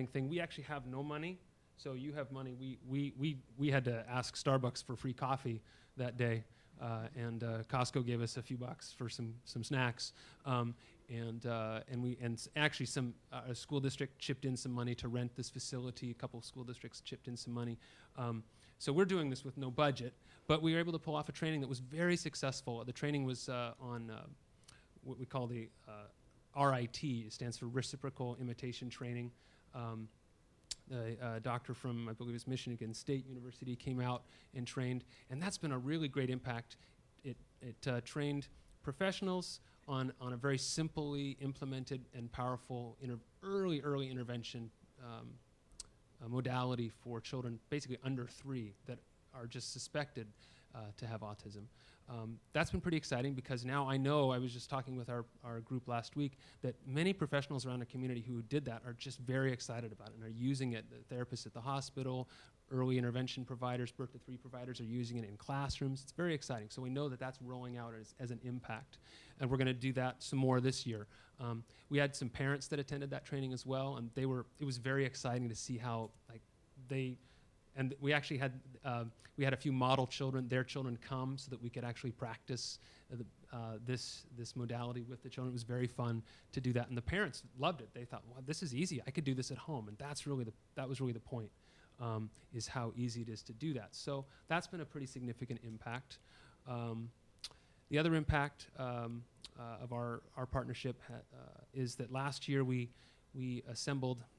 thing. We actually have no money, so you have money. We had to ask Starbucks for free coffee that day, and Costco gave us a few bucks for some snacks. Actually some a school district chipped in some money to rent this facility. A couple of school districts chipped in some money. So we're doing this with no budget, but we were able to pull off a training that was very successful. The training was on what we call the RIT. It stands for Reciprocal Imitation Training. A doctor from, I believe it's Michigan State University, came out and trained, and that's been a really great impact. It trained professionals on a very simply implemented and powerful early intervention modality for children basically under 3 that are just suspected to have autism. That's been pretty exciting because now I know, I was just talking with our group last week, that many professionals around the community who did that are just very excited about it and are using it. The therapists at the hospital, early intervention providers, birth to 3 providers are using it in classrooms. It's very exciting. So we know that that's rolling out as an impact. And we're going to do that some more this year. We had some parents that attended that training as well, and it was very exciting to see how and we actually had a few model children, their children come so that we could actually practice this modality with the children. It was very fun to do that, and the parents loved it. They thought, well, this is easy. I could do this at home, and that was really the point, is how easy it is to do that. So that's been a pretty significant impact. The other impact of our partnership is that last year we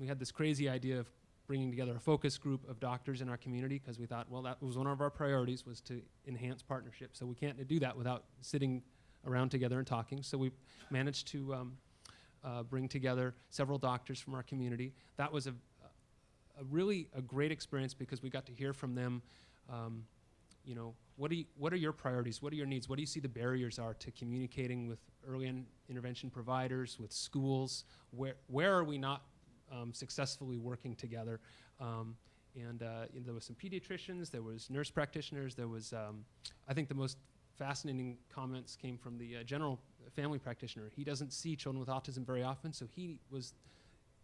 had this crazy idea of bringing together a focus group of doctors in our community, because we thought, well, that was one of our priorities, was to enhance partnerships. So we can't do that without sitting around together and talking. So we managed to bring together several doctors from our community. That was a really great experience, because we got to hear from them, what are your priorities? What are your needs? What do you see the barriers are to communicating with early intervention providers, with schools? Where are we not successfully working together? There was some pediatricians, there was nurse practitioners, there was, I think the most fascinating comments came from the general family practitioner. He doesn't see children with autism very often, so he was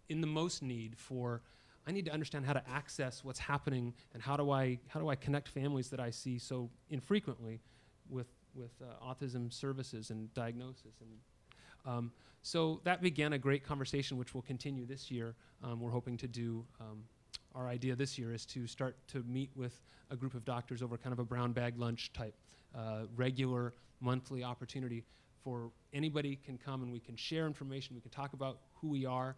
in the most need for, I need to understand how to access what's happening, and how do I connect families that I see so infrequently with autism services and diagnosis. And so that began a great conversation, which will continue this year. We're hoping to do, our idea this year is to start to meet with a group of doctors over kind of a brown bag lunch type, regular monthly opportunity for anybody can come, and we can share information, we can talk about who we are.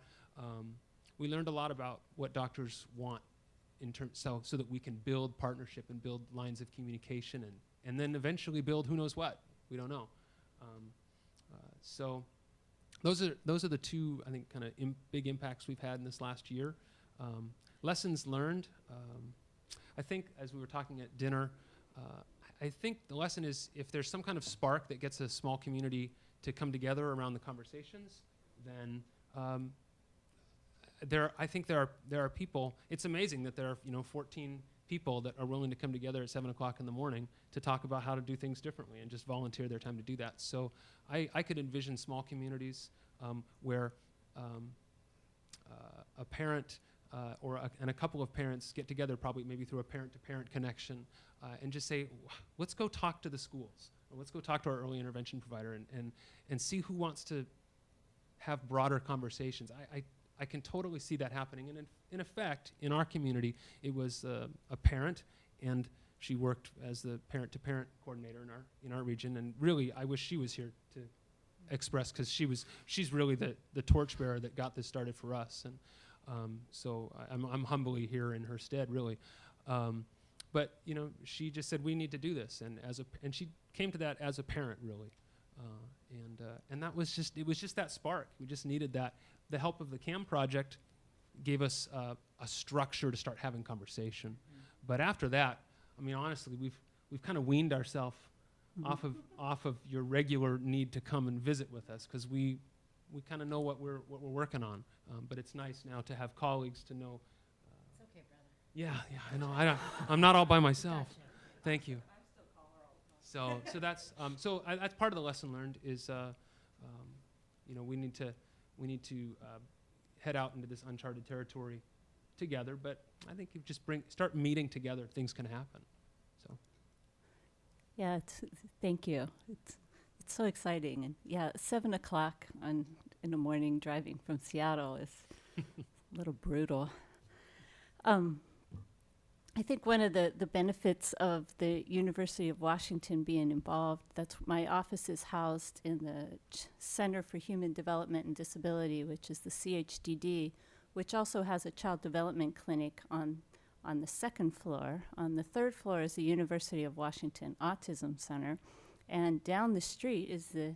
We learned a lot about what doctors want so that we can build partnership and build lines of communication, and then eventually build who knows what. We don't know. So those are the two, I think, kind of big impacts we've had in this last year. Lessons learned. I think, as we were talking at dinner, I think the lesson is, if there's some kind of spark that gets a small community to come together around the conversations, then I think there are people. It's amazing that there are 14 people that are willing to come together at 7 o'clock in the morning to talk about how to do things differently and just volunteer their time to do that. So I could envision small communities where a parent and a couple of parents get together, probably maybe through a parent-to-parent connection, and just say, let's go talk to the schools, or let's go talk to our early intervention provider and see who wants to have broader conversations. I can totally see that happening. And in effect, in our community, it was a parent, and she worked as the parent-to-parent coordinator in our region. And really, I wish she was here to express, because she's really the torchbearer that got this started for us. And so I'm humbly here in her stead, really. But she just said, we need to do this, and she came to that as a parent, really. And that was just, it was just that spark. We just needed that. The help of the CAM project gave us a structure to start having conversation. But after that, I mean, honestly, we've kind of weaned ourselves off of your regular need to come and visit with us, because we kind of know what we're working on. But it's nice now to have colleagues to know. It's okay, brother. Yeah, I know. I'm not all by myself. Gotcha. Thank you. So that's that's part of the lesson learned is we need to head out into this uncharted territory together. But I think if you just start meeting together, things can happen. So Yeah, thank you. It's so exciting. And yeah, 7 o'clock in the morning driving from Seattle is a little brutal. I think one of the benefits of the University of Washington being involved, that's my office is housed in the Center for Human Development and Disability, which is the CHDD, which also has a child development clinic on the second floor. On the third floor is the University of Washington Autism Center, and down the street is the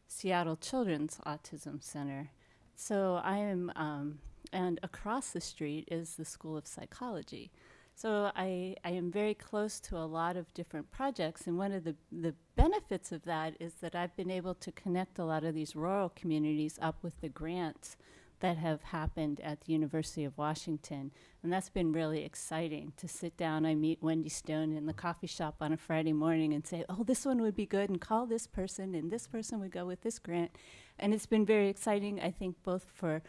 Seattle Children's Autism Center. So I am, and across the street is the School of Psychology. So I am very close to a lot of different projects, and one of the benefits of that is that I've been able to connect a lot of these rural communities up with the grants that have happened at the University of Washington. And that's been really exciting to sit down. I meet Wendy Stone in the coffee shop on a Friday morning and say, oh, this one would be good, and call this person, and this person would go with this grant. And it's been very exciting, I think, both for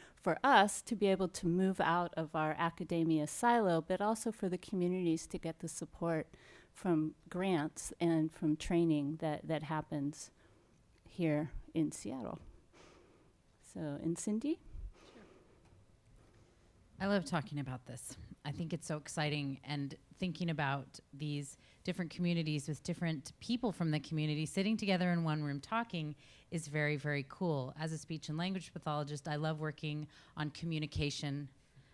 us to be able to move out of our academia silo, but also for the communities to get the support from grants and from training that happens here in Seattle. So, and Cindy? I love talking about this. I think it's so exciting, and thinking about these different communities with different people from the community sitting together in one room talking is very, very cool. As a speech and language pathologist, I love working on communication.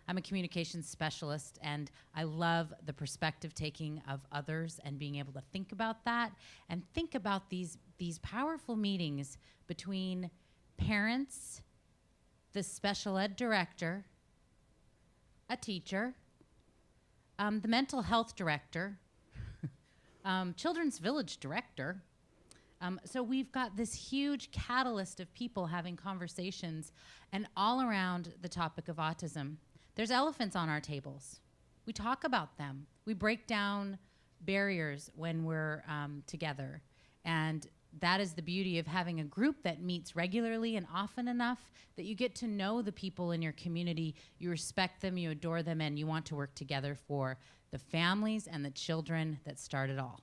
I'm a communication specialist, and I love the perspective taking of others and being able to think about that and think about these powerful meetings between parents, the special ed director, a teacher, the mental health director, Children's Village director. So we've got this huge catalyst of people having conversations, and all around the topic of autism. There's elephants on our tables. We talk about them. We break down barriers when we're together. And that is the beauty of having a group that meets regularly and often enough that you get to know the people in your community, you respect them, you adore them, and you want to work together for the families and the children that start it all.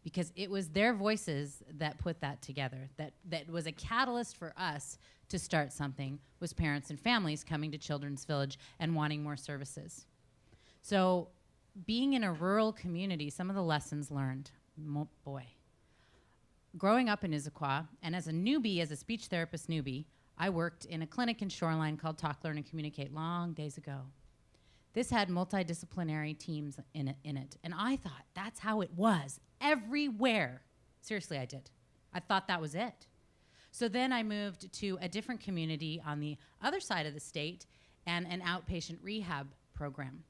Because it was their voices that put that together, that was a catalyst for us to start something, was parents and families coming to Children's Village and wanting more services. So being in a rural community, some of the lessons learned, boy. Growing up in Issaquah, and as a newbie, as a speech therapist newbie, I worked in a clinic in Shoreline called Talk, Learn, and Communicate long days ago. This had multidisciplinary teams in it, and I thought that's how it was everywhere. Seriously, I did. I thought that was it. So then I moved to a different community on the other side of the state and an outpatient rehab program.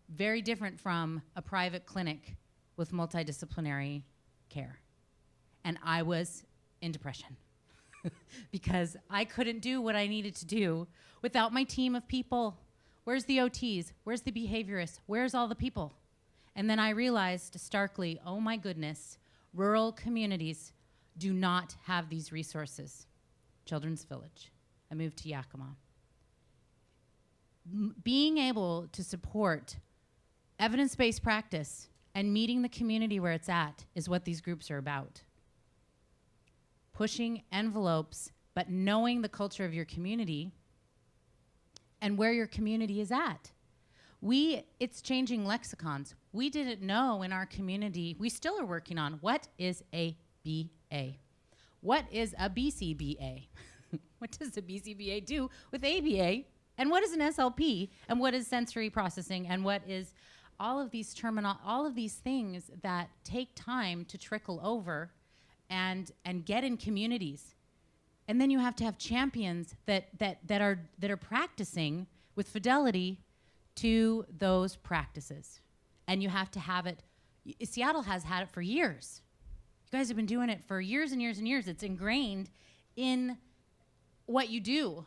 Very different from a private clinic with multidisciplinary care. And I was in depression because I couldn't do what I needed to do without my team of people. Where's the OTs? Where's the behaviorists? Where's all the people? And then I realized starkly, oh my goodness, rural communities do not have these resources. Children's Village. I moved to Yakima. Being able to support evidence-based practice and meeting the community where it's at is what these groups are about. Pushing envelopes, but knowing the culture of your community and where your community is at. It's changing lexicons. We didn't know in our community, we still are working on what is a BA? What is a BCBA? What does a BCBA do with ABA? And what is an SLP? And what is sensory processing? And what is all of these all of these things that take time to trickle over and get in communities. And then you have to have champions that are practicing with fidelity to those practices. And you have to have it. Seattle has had it for years. You guys have been doing it for years and years and years. It's ingrained in what you do.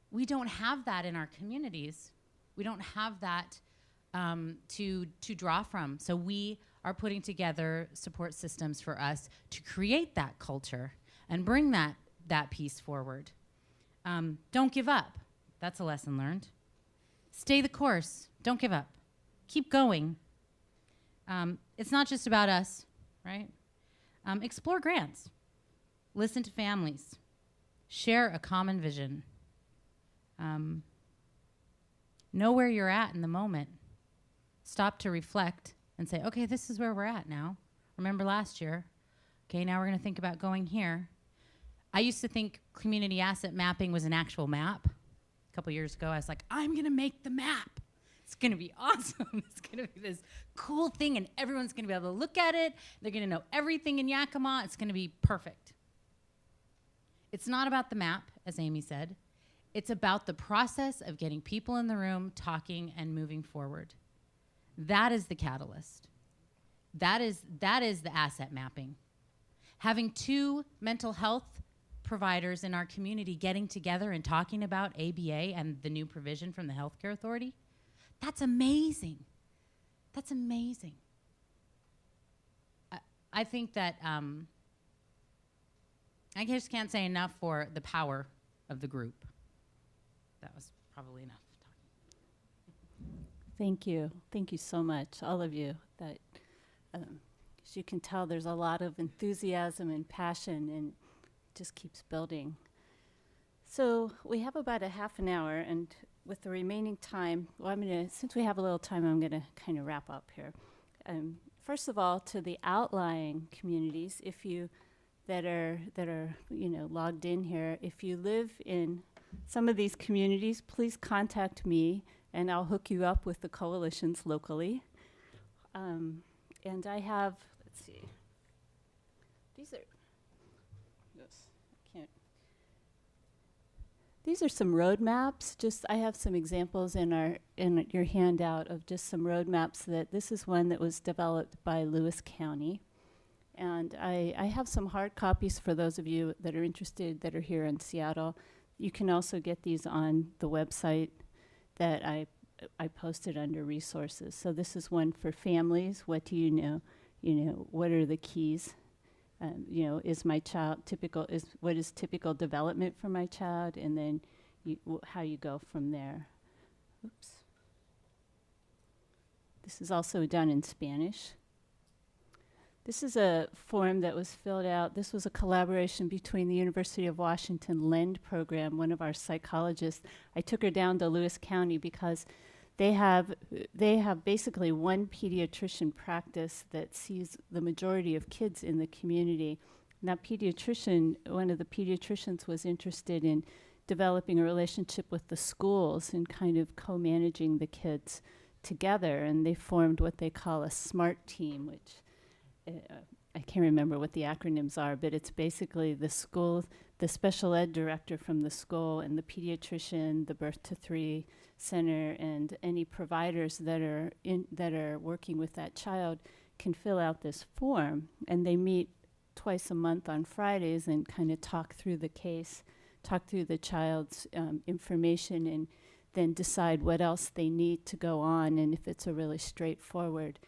We don't have that in our communities. We don't have that to draw from. So we are putting together support systems for us to create that culture and bring that piece forward. Don't give up. That's a lesson learned. Stay the course. Don't give up. Keep going. It's not just about us, right? Explore grants. Listen to families. Share a common vision. Know where you're at in the moment. Stop to reflect and say, okay, this is where we're at now. Remember last year. Okay, now we're going to think about going here. I used to think community asset mapping was an actual map. A couple years ago, I was like, I'm going to make the map. It's going to be awesome. It's going to be this cool thing, and everyone's going to be able to look at it. They're going to know everything in Yakima. It's going to be perfect. It's not about the map, as Amy said. It's about the process of getting people in the room, talking, and moving forward. That is the catalyst. That is the asset mapping. Having 2 mental health providers in our community getting together and talking about ABA and the new provision from the Healthcare Authority, that's amazing. That's amazing. I think that I just can't say enough for the power of the group. That was probably enough talking. Thank you. Thank you so much, all of you. That, as you can tell, there's a lot of enthusiasm and passion, and it just keeps building. So we have about a half an hour, and with the remaining time, well, since we have a little time, I'm gonna kind of wrap up here. First of all, to the outlying communities, if you that are logged in here, if you live in some of these communities, please contact me, and I'll hook you up with the coalitions locally. And I have, let's see, these are, yes, I can't. These are some roadmaps. I have some examples in your handout of just some roadmaps. This is one that was developed by Lewis County. And I have some hard copies for those of you that are interested that are here in Seattle. You can also get these on the website that I posted under resources. So this is one for families. What do you know? What are the keys? Is my child typical? What is typical development for my child? And then how you go from there. Oops. This is also done in Spanish. This is a form that was filled out. This was a collaboration between the University of Washington LEND program, one of our psychologists. I took her down to Lewis County because they have basically one pediatrician practice that sees the majority of kids in the community. And that pediatrician, one of the pediatricians was interested in developing a relationship with the schools and kind of co-managing the kids together. And they formed what they call a SMART team, which I can't remember what the acronyms are, but it's basically the school, the special ed director from the school, and the pediatrician, the birth to 3 center, and any providers that are working with that child can fill out this form. And they meet twice a month on Fridays and kind of talk through the case, talk through the child's information, and then decide what else they need to go on. And if it's a really straightforward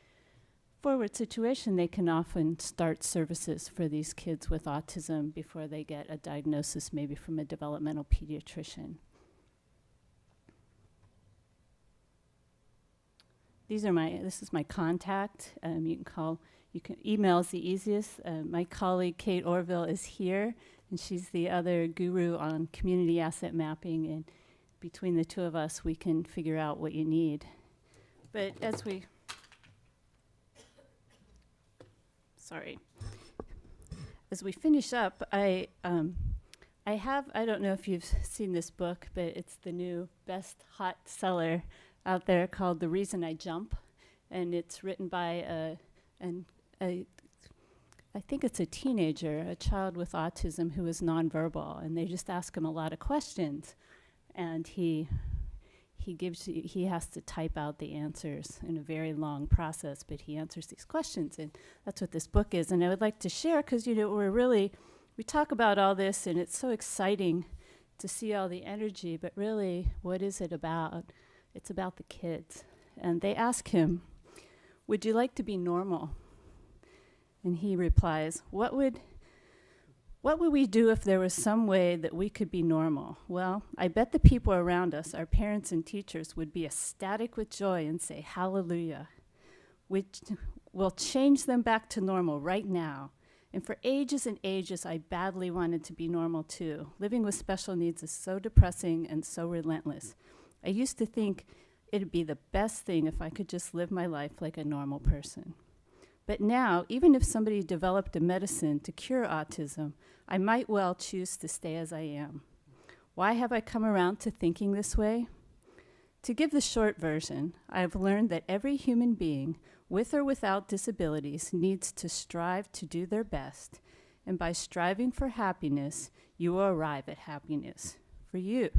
situation, they can often start services for these kids with autism before they get a diagnosis, maybe from a developmental pediatrician. This is my contact. Email is the easiest. My colleague Kate Orville is here, and she's the other guru on community asset mapping, and between the two of us, we can figure out what you need. But as we finish up, I don't know if you've seen this book, but it's the new best hot seller out there called The Reason I Jump, and it's written by a I think it's a teenager, a child with autism who is nonverbal, and they just ask him a lot of questions, and he has to type out the answers in a very long process, but he answers these questions, and that's what this book is. And I would like to share, because we talk about all this, and it's so exciting to see all the energy, but really, what is it about? It's about the kids. And they ask him, would you like to be normal? And he replies, what would we do if there was some way that we could be normal? Well, I bet the people around us, our parents and teachers, would be ecstatic with joy and say, hallelujah. We'll change them back to normal right now. And for ages and ages, I badly wanted to be normal too. Living with special needs is so depressing and so relentless. I used to think it'd be the best thing if I could just live my life like a normal person. But now, even if somebody developed a medicine to cure autism, I might well choose to stay as I am. Why have I come around to thinking this way? To give the short version, I have learned that every human being, with or without disabilities, needs to strive to do their best, and by striving for happiness, you will arrive at happiness.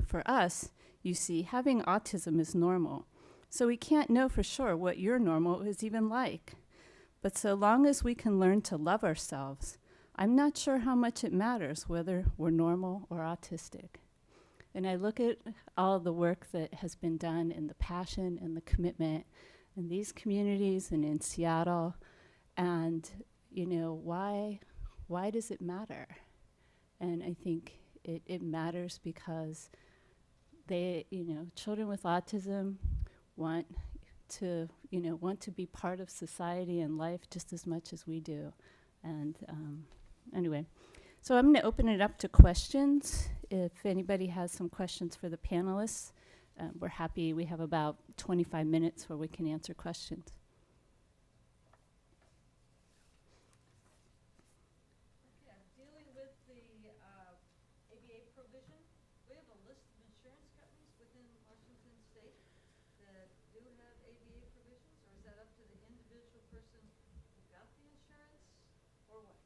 For us, you see, having autism is normal, so we can't know for sure what your normal is even like. But so long as we can learn to love ourselves, I'm not sure how much it matters whether we're normal or autistic. And I look at all the work that has been done and the passion and the commitment in these communities and in Seattle, and why does it matter? And I think it matters because children with autism want to be part of society and life just as much as we do. And anyway, so I'm going to open it up to questions. If anybody has some questions for the panelists, we're happy. We have about 25 minutes where we can answer questions. Okay, dealing with the ABA provision, we have a list of insurance companies within Washington State that do have ABA provisions, or is that up to the individual person who got the insurance, or what?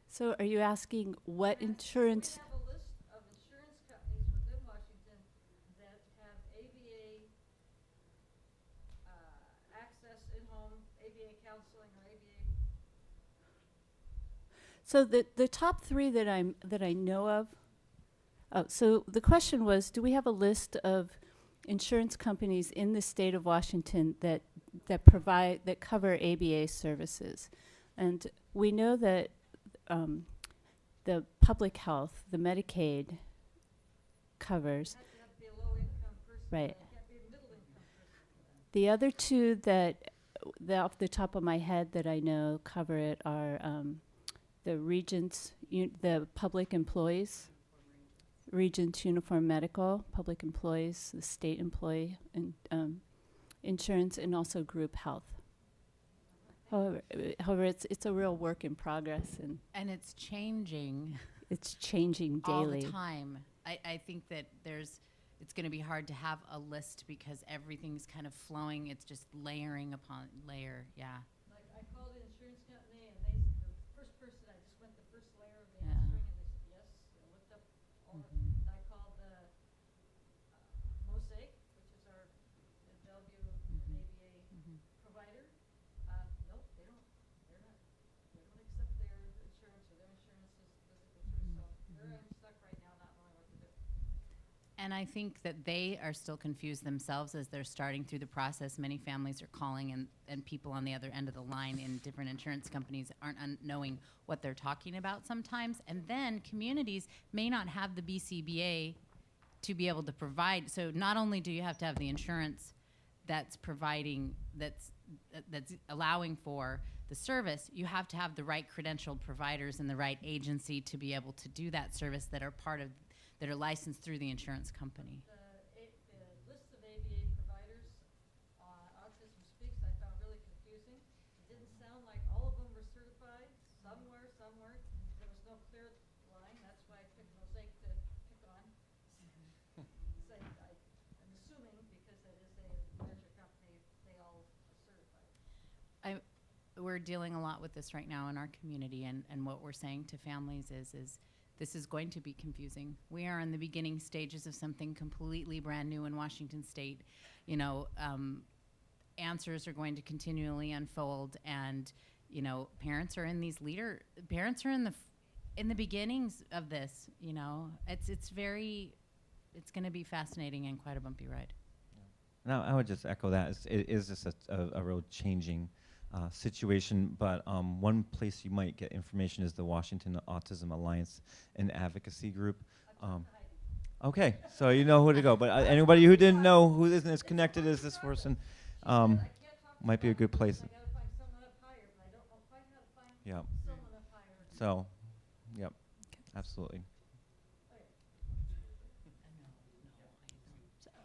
So are you asking what insurance? We have a list of insurance companies within Washington that have ABA access in-home, ABA counseling, or ABA. So the top three that I know of. Oh, so the question was, do we have a list of insurance companies in the state of Washington that cover ABA services? And we know that the public health, the Medicaid covers. Have to be a low-income person. Right. It can't be a middle-income person. The other two that off the top of my head that I know cover it are the Regents, the public employees, Regents Uniform Medical, public employees, the state employee and insurance, and also group health. However, it's a real work in progress, and it's changing it's changing all daily. the time. I think that it's going to be hard to have a list because everything's kind of flowing. It's just layering upon layer, yeah. Like, I called the insurance company, and the first person, I just went the first layer of the answering, and they said yes. I looked up all of it. I called the Mosaic, which is our Bellevue ABA provider. Nope, they don't accept their insurance, or their insurance doesn't go through. So I'm stuck right now, not knowing what to do. And I think that they are still confused themselves as they're starting through the process. Many families are calling, and people on the other end of the line in different insurance companies aren't knowing what they're talking about sometimes. And then communities may not have the BCBA to be able to provide. So not only do you have to have the insurance that's providing, that's allowing for the service, you have to have the right credentialed providers and the right agency to be able to do that service that are licensed through the insurance company. The list of ABA providers on Autism Speaks I found really confusing. It didn't sound like all of them were certified. Some were, some weren't. There was no clear line. That's why I picked Mosaic to pick on. I'm assuming, because it is a larger company, we're dealing a lot with this right now in our community, and what we're saying to families is this is going to be confusing. We are in the beginning stages of something completely brand new in Washington State. You know, answers are going to continually unfold, and you know, parents are in the beginnings of this. You know, it's going to be fascinating and quite a bumpy ride. Now, I would just echo that. It is just a real changing situation, but one place you might get information is the Washington Autism Alliance and Advocacy Group. Okay, so you know who to go, but anybody who didn't know who isn't as connected as this person might be a good place. I gotta find someone up higher, but I don't know quite how to find Yeah, someone up higher. so, yep, absolutely.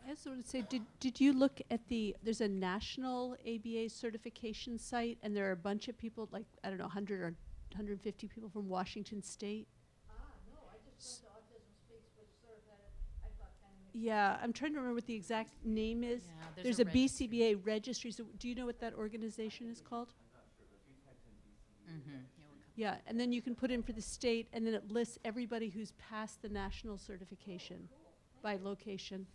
I also want to say, did you look at there's a national ABA certification site, and there are a bunch of people, like, I don't know, 100 or 150 people from Washington State? No, I just went to Autism Speaks, which sort of had it, I thought kind of. Yeah, I'm trying to remember what the exact name is. Yeah, There's a BCBA registry. So do you know what that organization is called? Mm-hmm. Yeah, and then you can put in for the state, and then it lists everybody who's passed the national certification by location.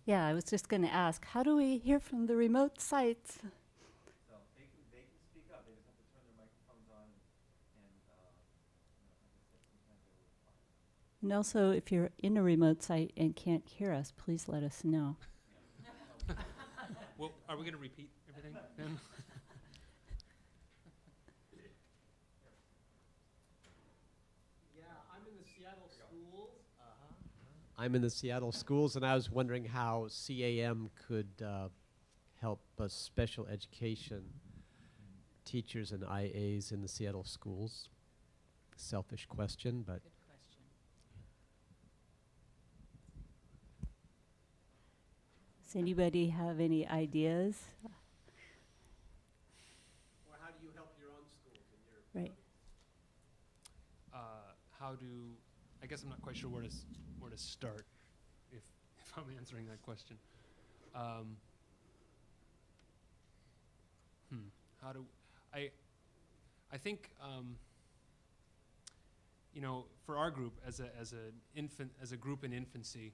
Yeah, I was just going to ask, how do we hear from the remote sites? So they can speak up. They just have to turn their microphones on and sometimes they will reply. And also, if you're in a remote site and can't hear us, please let us know. Well, are we going to repeat everything then? Yeah, I'm in the Seattle schools. I'm in the Seattle schools, and I was wondering how CAM could help special education teachers and IAs in the Seattle schools. Selfish question, but Good question. Does anybody have any ideas? or how do you help your own schools in your Right. I guess I'm not quite sure where to start if I'm answering that question. How do I think you know, for our group as a group in infancy,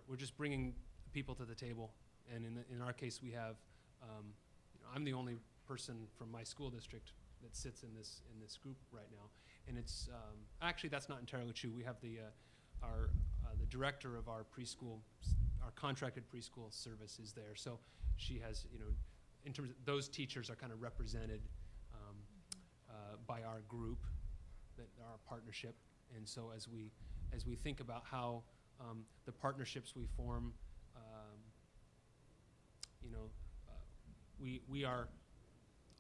we're just bringing people to the table, and in our case we have you know, I'm the only person from my school district that sits in this group right now, and it's actually that's not entirely true. We have the director of our preschool, our contracted preschool service is there, so she has, you know, in terms of those teachers are kind of represented by our group, our partnership, and so as we think about how the partnerships we form, you know,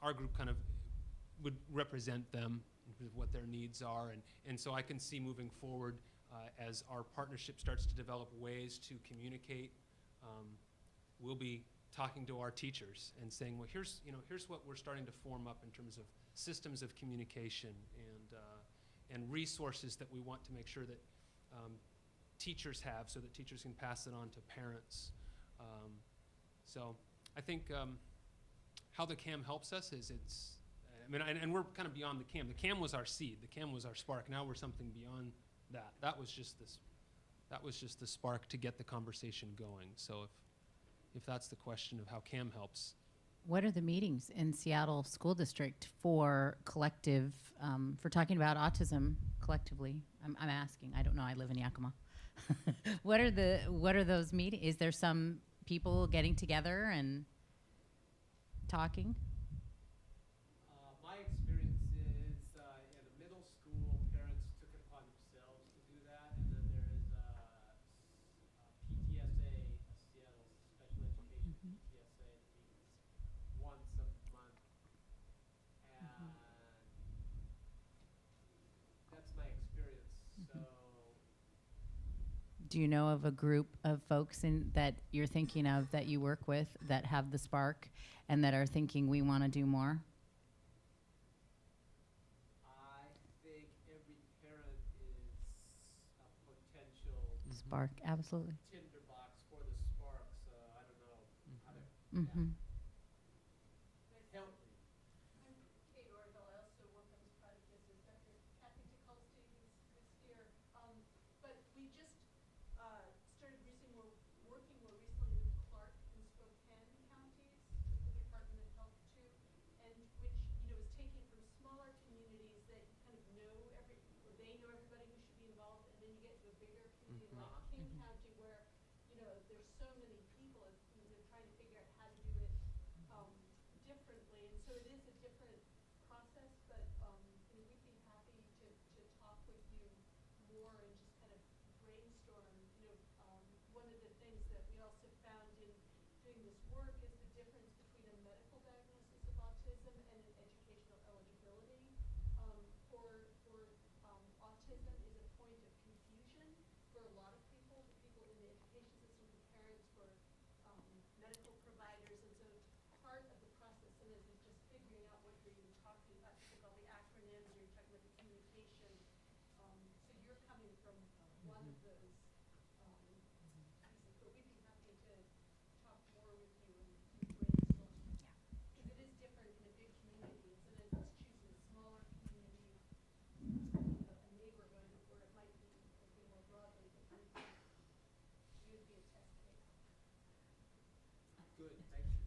our group kind of would represent them in terms of what their needs are, and so I can see moving forward as our partnership starts to develop ways to communicate. We'll be talking to our teachers and saying, well, here's what we're starting to form up in terms of systems of communication and resources that we want to make sure that teachers have, so that teachers can pass it on to parents. So I think how the CAM helps us is and we're kind of beyond the CAM. The CAM was our seed. The CAM was our spark. Now we're something beyond that. That was just the spark to get the conversation going. So if that's the question of how CAM helps. What are the meetings in Seattle School District for collective, for talking about autism collectively? I'm asking. I don't know. I live in Yakima. What are those meetings? Is there some people getting together and talking? My experience is in a middle school, parents took it upon themselves to do that, and then there is PTSA, Seattle Special Education PTSA, that meets once a month, and that's my experience. So. Do you know of a group of folks that you're thinking of that you work with that have the spark and that are thinking we want to do more? I think Spark, absolutely. Tinderbox for the sparks. I don't know how to Mm-hmm. help me. I'm Kate Orville. I also work on this project as is Dr. Kathy Tucholsky who's here. But we just started working more recently with Clark and Spokane counties, with the Department of Health too, and which is taking from smaller communities that you kind of know or they know everybody who should be involved, and then you get to a bigger community like King County where there's so many people and they're trying to figure out how to do it differently, and so it is a different process, but we'd be happy to talk with you more and just kind of brainstorm. One of the things that we also found in doing this work is the difference between a medical diagnosis of autism and an educational eligibility for autism is a point of confusion for a lot of people, the people in the education system, the parents, for medical providers, and so part of the process sometimes is just figuring out what you're even talking about, because all the acronyms, or you're talking about the communication. So you're coming from one of those pieces, but we'd be happy to talk more with you and brainstorm. Because it is different in a big community, and sometimes it's choosing a smaller community, a neighborhood, where it might be more broadly, but you would be a test case. Good, thank you.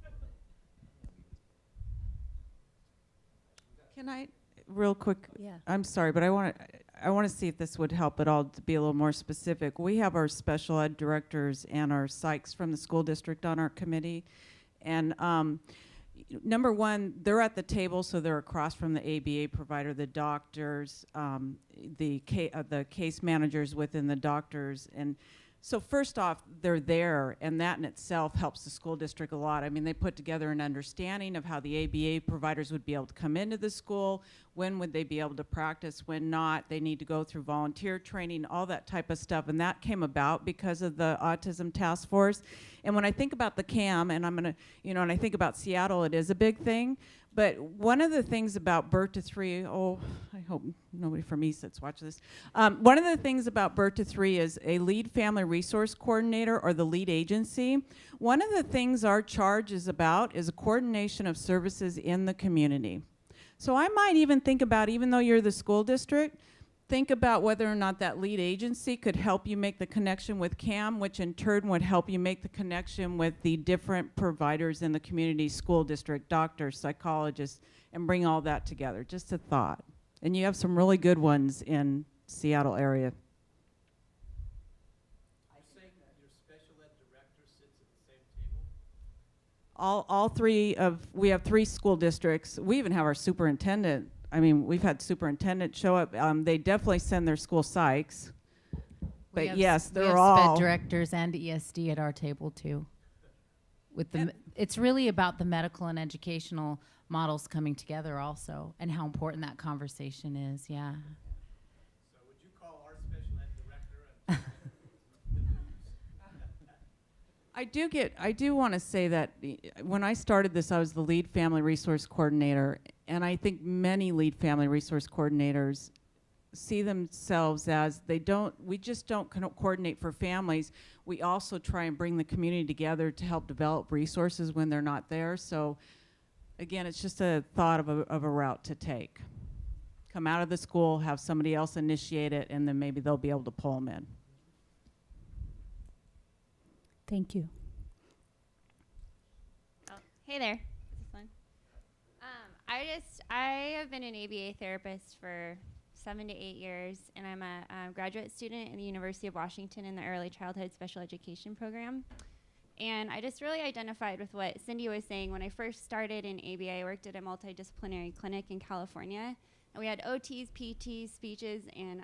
Can I, real quick, Yeah. I'm sorry, but I want to see if this would help at all to be a little more specific. We have our special ed directors and our psychs from the school district on our committee. And number one, they're at the table, so they're across from the ABA provider, the doctors, the case managers within the doctors. And so first off, they're there, and that in itself helps the school district a lot. I mean, they put together an understanding of how the ABA providers would be able to come into the school, when would they be able to practice, when not. They need to go through volunteer training, all that type of stuff, and that came about because of the Autism Task Force. And when I think about the CAM, and I'm gonna, and I think about Seattle, it is a big thing. But one of the things about Birth to 3, I hope nobody from ESIT's watch this. One of the things about Birth to 3 is a lead family resource coordinator, or the lead agency. One of the things our charge is about is a coordination of services in the community. So I might even think about, even though you're the school district, think about whether or not that lead agency could help you make the connection with CAM, which in turn would help you make the connection with the different providers in the community, school district, doctors, psychologists, and bring all that together. Just a thought. And you have some really good ones in Seattle area. You're saying that your special ed director sits at the same table? All three we have 3 school districts. We even have our superintendent. I mean, we've had superintendents show up. They definitely send their school psychs. But yes, we they're have all. SPED directors and ESD at our table too. With the, it's really about the medical and educational models coming together also, and how important that conversation is. Yeah. So would you call our special ed director and the news? I do want to say that when I started this, I was the lead family resource coordinator, and I think many lead family resource coordinators see themselves as we just don't coordinate for families. We also try and bring the community together to help develop resources when they're not there. So again, it's just a thought of a route to take. Come out of the school, have somebody else initiate it, and then maybe they'll be able to pull them in. Thank you. Oh, hey there. Is this on? I have been an ABA therapist for 7 to 8 years, and I'm a graduate student in the University of Washington in the Early Childhood Special Education program. And I just really identified with what Cindy was saying. When I first started in ABA, I worked at a multidisciplinary clinic in California, and we had OTs, PTs, speeches, and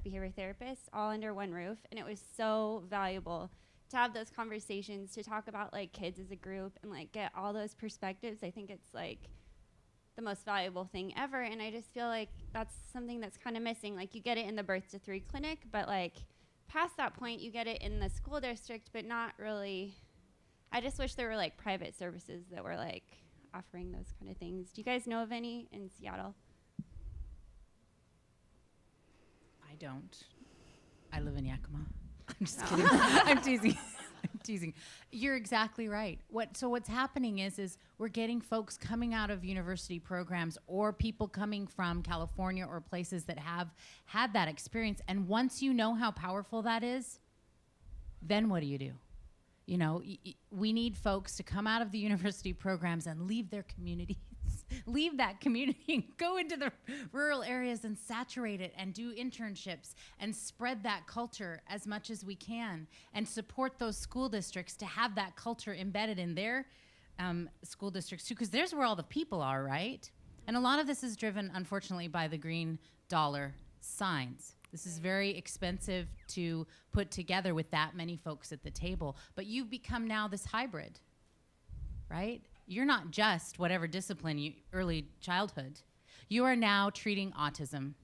behavior therapists all under one roof, and it was so valuable to have those conversations, to talk about like kids as a group and like get all those perspectives. I think it's like the most valuable thing ever, and I just feel like that's something that's kind of missing. Like you get it in the Birth to 3 clinic, but like past that point you get it in the school district, but not really. I just wish there were like private services that were like offering those kind of things. Do you guys know of any in Seattle? I don't. I live in Yakima. I'm just kidding. I'm teasing. I'm teasing. You're exactly right. What's happening is we're getting folks coming out of university programs or people coming from California or places that have had that experience. And once you know how powerful that is, then what do? You know, we need folks to come out of the university programs and leave their communities, leave that community and go into the rural areas and saturate it and do internships and spread that culture as much as we can and support those school districts to have that culture embedded in their school districts too, because there's where all the people are, right? And a lot of this is driven, unfortunately, by the green dollar signs. This is very expensive to put together with that many folks at the table. But you've become now this hybrid, right? You're not just whatever discipline, early childhood. You are now treating autism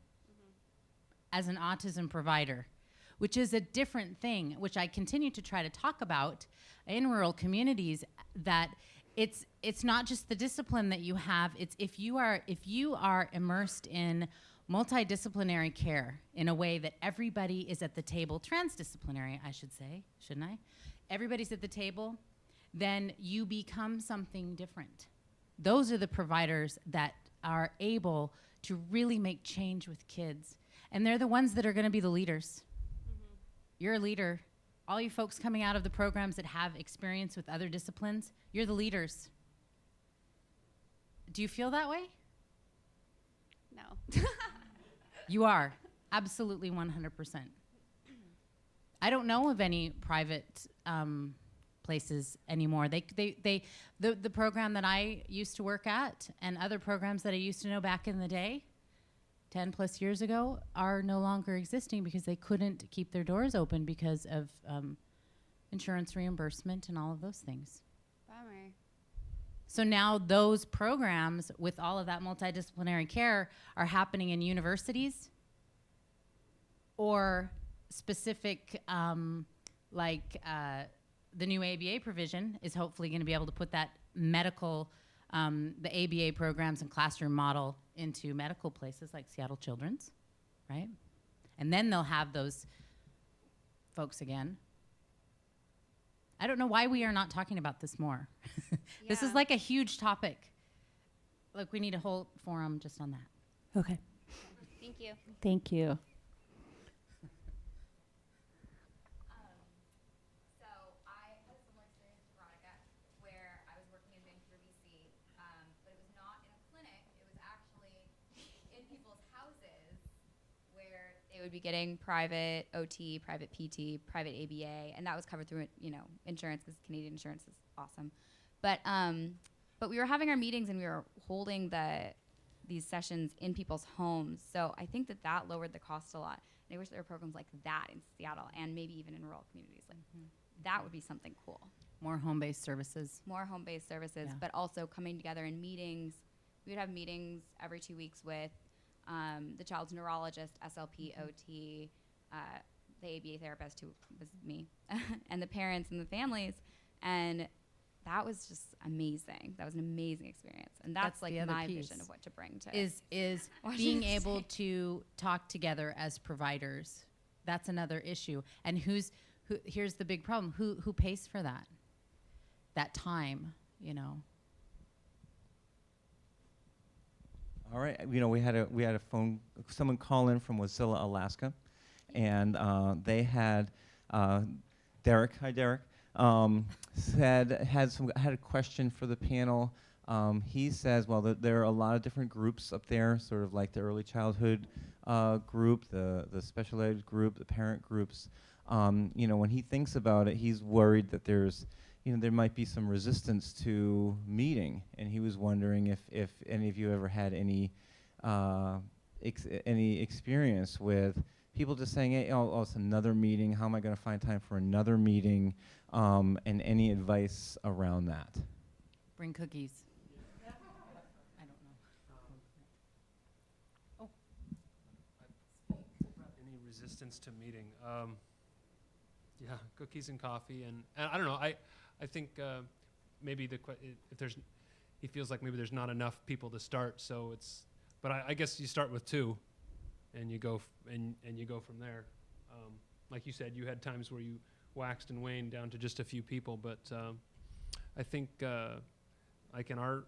as an autism provider, which is a different thing, which I continue to try to talk about in rural communities, that it's not just the discipline that you have. It's if you are immersed in multidisciplinary care in a way that everybody is at the table, transdisciplinary, I should say, shouldn't I? Everybody's at the table, then you become something different. Those are the providers that are able to really make change with kids. And they're the ones that are going to be the leaders. Mm-hmm. You're a leader. All you folks coming out of the programs that have experience with other disciplines, you're the leaders. Do you feel that way? No. You are. Absolutely 100%. I don't know of any private places anymore. The program that I used to work at and other programs that I used to know back in the day, 10 plus years ago, are no longer existing because they couldn't keep their doors open because of insurance reimbursement and all of those things. Bummer. So now those programs with all of that multidisciplinary care are happening in universities or specific, the new ABA provision is hopefully going to be able to put that medical, the ABA programs and classroom model into medical places like Seattle Children's, right? And then they'll have those folks again. I don't know why we are not talking about this more. This is like a huge topic. Like, we need a whole forum just on that. Okay. Thank you. Thank you. So I had a similar experience to Veronica, where I was working in Vancouver, BC, but it was not in a clinic. It was actually in people's houses where they would be getting private OT, private PT, private ABA, and that was covered through, insurance, because Canadian insurance is awesome. But we were having our meetings and we were holding these sessions in people's homes. So I think that lowered the cost a lot. And I wish there were programs like that in Seattle and maybe even in rural communities. Like that would be something cool. More home-based services. More home-based services, Yeah. but also coming together in meetings. We would have meetings every 2 weeks with the child's neurologist, SLP, OT, the ABA therapist, who was me, and the parents and the families. And that was just amazing. That was an amazing experience. And that's like the other my piece vision of what to bring to is Washington being able State. to talk together as providers. That's another issue. And here's the big problem. Who pays for that? That time, All right, we had a someone call in from Wasilla, Alaska, and they had Derek. Hi, Derek. Had a question for the panel. He says, well, there are a lot of different groups up there, sort of like the early childhood group, the special ed group, the parent groups. When he thinks about it, he's worried that there might be some resistance to meeting, and he was wondering if any of you ever had any experience with people just saying, hey, it's another meeting. How am I going to find time for another meeting? And any advice around that? bring cookies. I don't know. Any resistance to meeting? Yeah, cookies and coffee, and I don't know. I think maybe he feels like maybe there's not enough people to start, so it's. But I guess you start with 2, and you go and you go from there. like you said, you had times where you waxed and waned down to just a few people, but I think like in our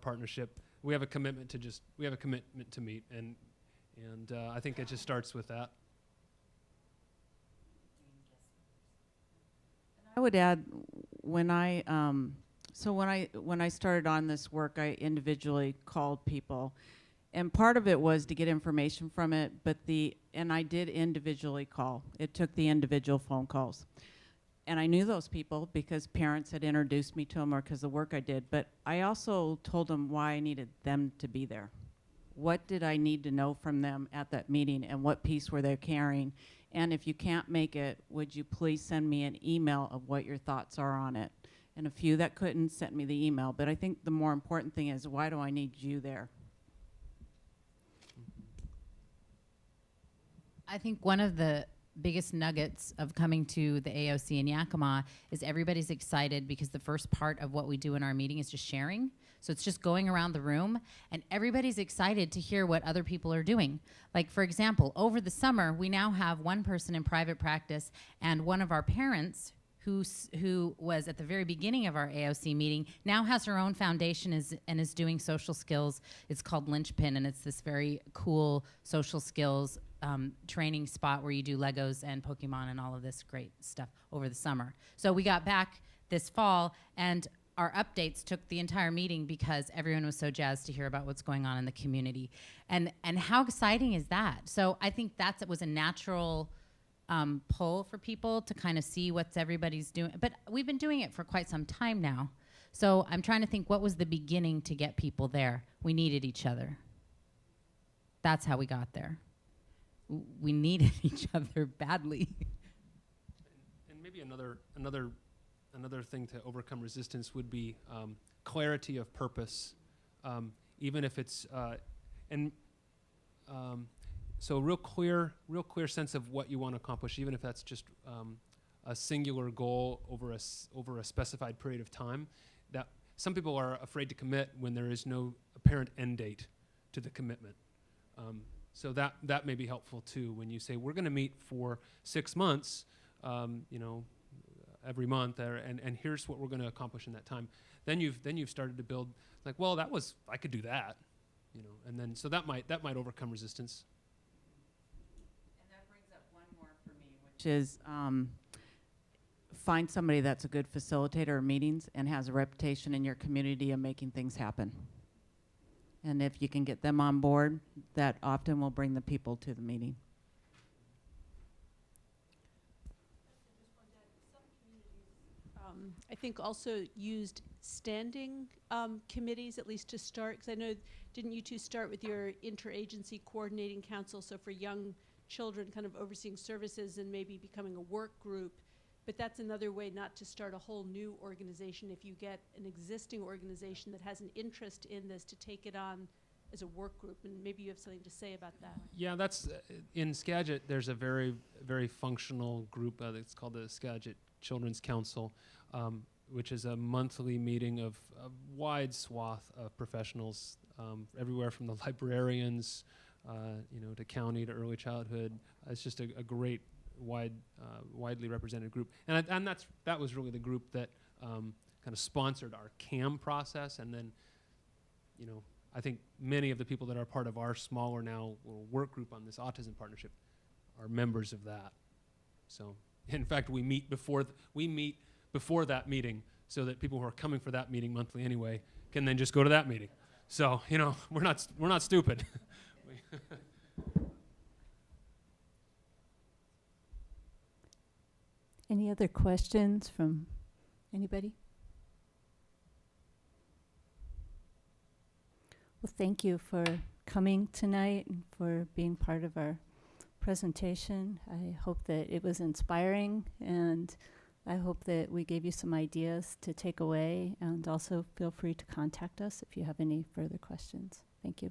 partnership, we have a commitment to meet, and I think it just starts with that. I would add, when I started on this work, I individually called people, and part of it was to get information from it. And I did individually call. It took the individual phone calls, and I knew those people because parents had introduced me to them or because the work I did. But I also told them why I needed them to be there. What did I need to know from them at that meeting, and what piece were they carrying? And if you can't make it, would you please send me an email of what your thoughts are on it? And a few that couldn't sent me the email. But I think the more important thing is, why do I need you there? I think one of the biggest nuggets of coming to the AOC in Yakima is everybody's excited because the first part of what we do in our meeting is just sharing. So it's just going around the room, and everybody's excited to hear what other people are doing. Like, for example, over the summer, we now have one person in private practice, and one of our parents who was at the very beginning of our AOC meeting now has her own foundation and is doing social skills. It's called Lynchpin, and it's this very cool social skills training spot where you do Legos and Pokemon and all of this great stuff over the summer. So we got back this fall, and our updates took the entire meeting because everyone was so jazzed to hear about what's going on in the community. And how exciting is that? So I think it was a natural pull for people to kind of see what's everybody's doing. But we've been doing it for quite some time now. So I'm trying to think, what was the beginning to get people there? We needed each other. That's how we got there. We needed each other badly. And maybe another thing to overcome resistance would be clarity of purpose, even if it's so real clear sense of what you want to accomplish, even if that's just a singular goal over a specified period of time. That some people are afraid to commit when there is no apparent end date to the commitment. So that may be helpful too when you say we're going to meet for 6 months, every month, and here's what we're going to accomplish in that time. Then you've started to build, like, well, I could do that, and then so that might overcome resistance. And that brings up one more for me, which is find somebody that's a good facilitator of meetings and has a reputation in your community of making things happen. And if you can get them on board, that often will bring the people to the meeting. I think also used standing committees, at least to start, because I know, didn't you two start with your interagency coordinating council, so for young children kind of overseeing services and maybe becoming a work group, but that's another way not to start a whole new organization if you get an existing organization that has an interest in this to take it on as a work group, and maybe you have something to say about that. Yeah, that's in Skagit. There's a very, very functional group that's called the Skagit Children's Council, which is a monthly meeting of a wide swath of professionals, everywhere from the librarians, to county to early childhood. It's just a great, widely represented group, and that was really the group that kind of sponsored our CAM process, and then, I think many of the people that are part of our smaller now work group on this autism partnership are members of that. So, in fact, we meet before that meeting, so that people who are coming for that meeting monthly anyway can then just go to that meeting. So, we're not stupid. Any other questions from anybody? Well, thank you for coming tonight and for being part of our presentation. I hope that it was inspiring, and I hope that we gave you some ideas to take away, and also feel free to contact us if you have any further questions. Thank you.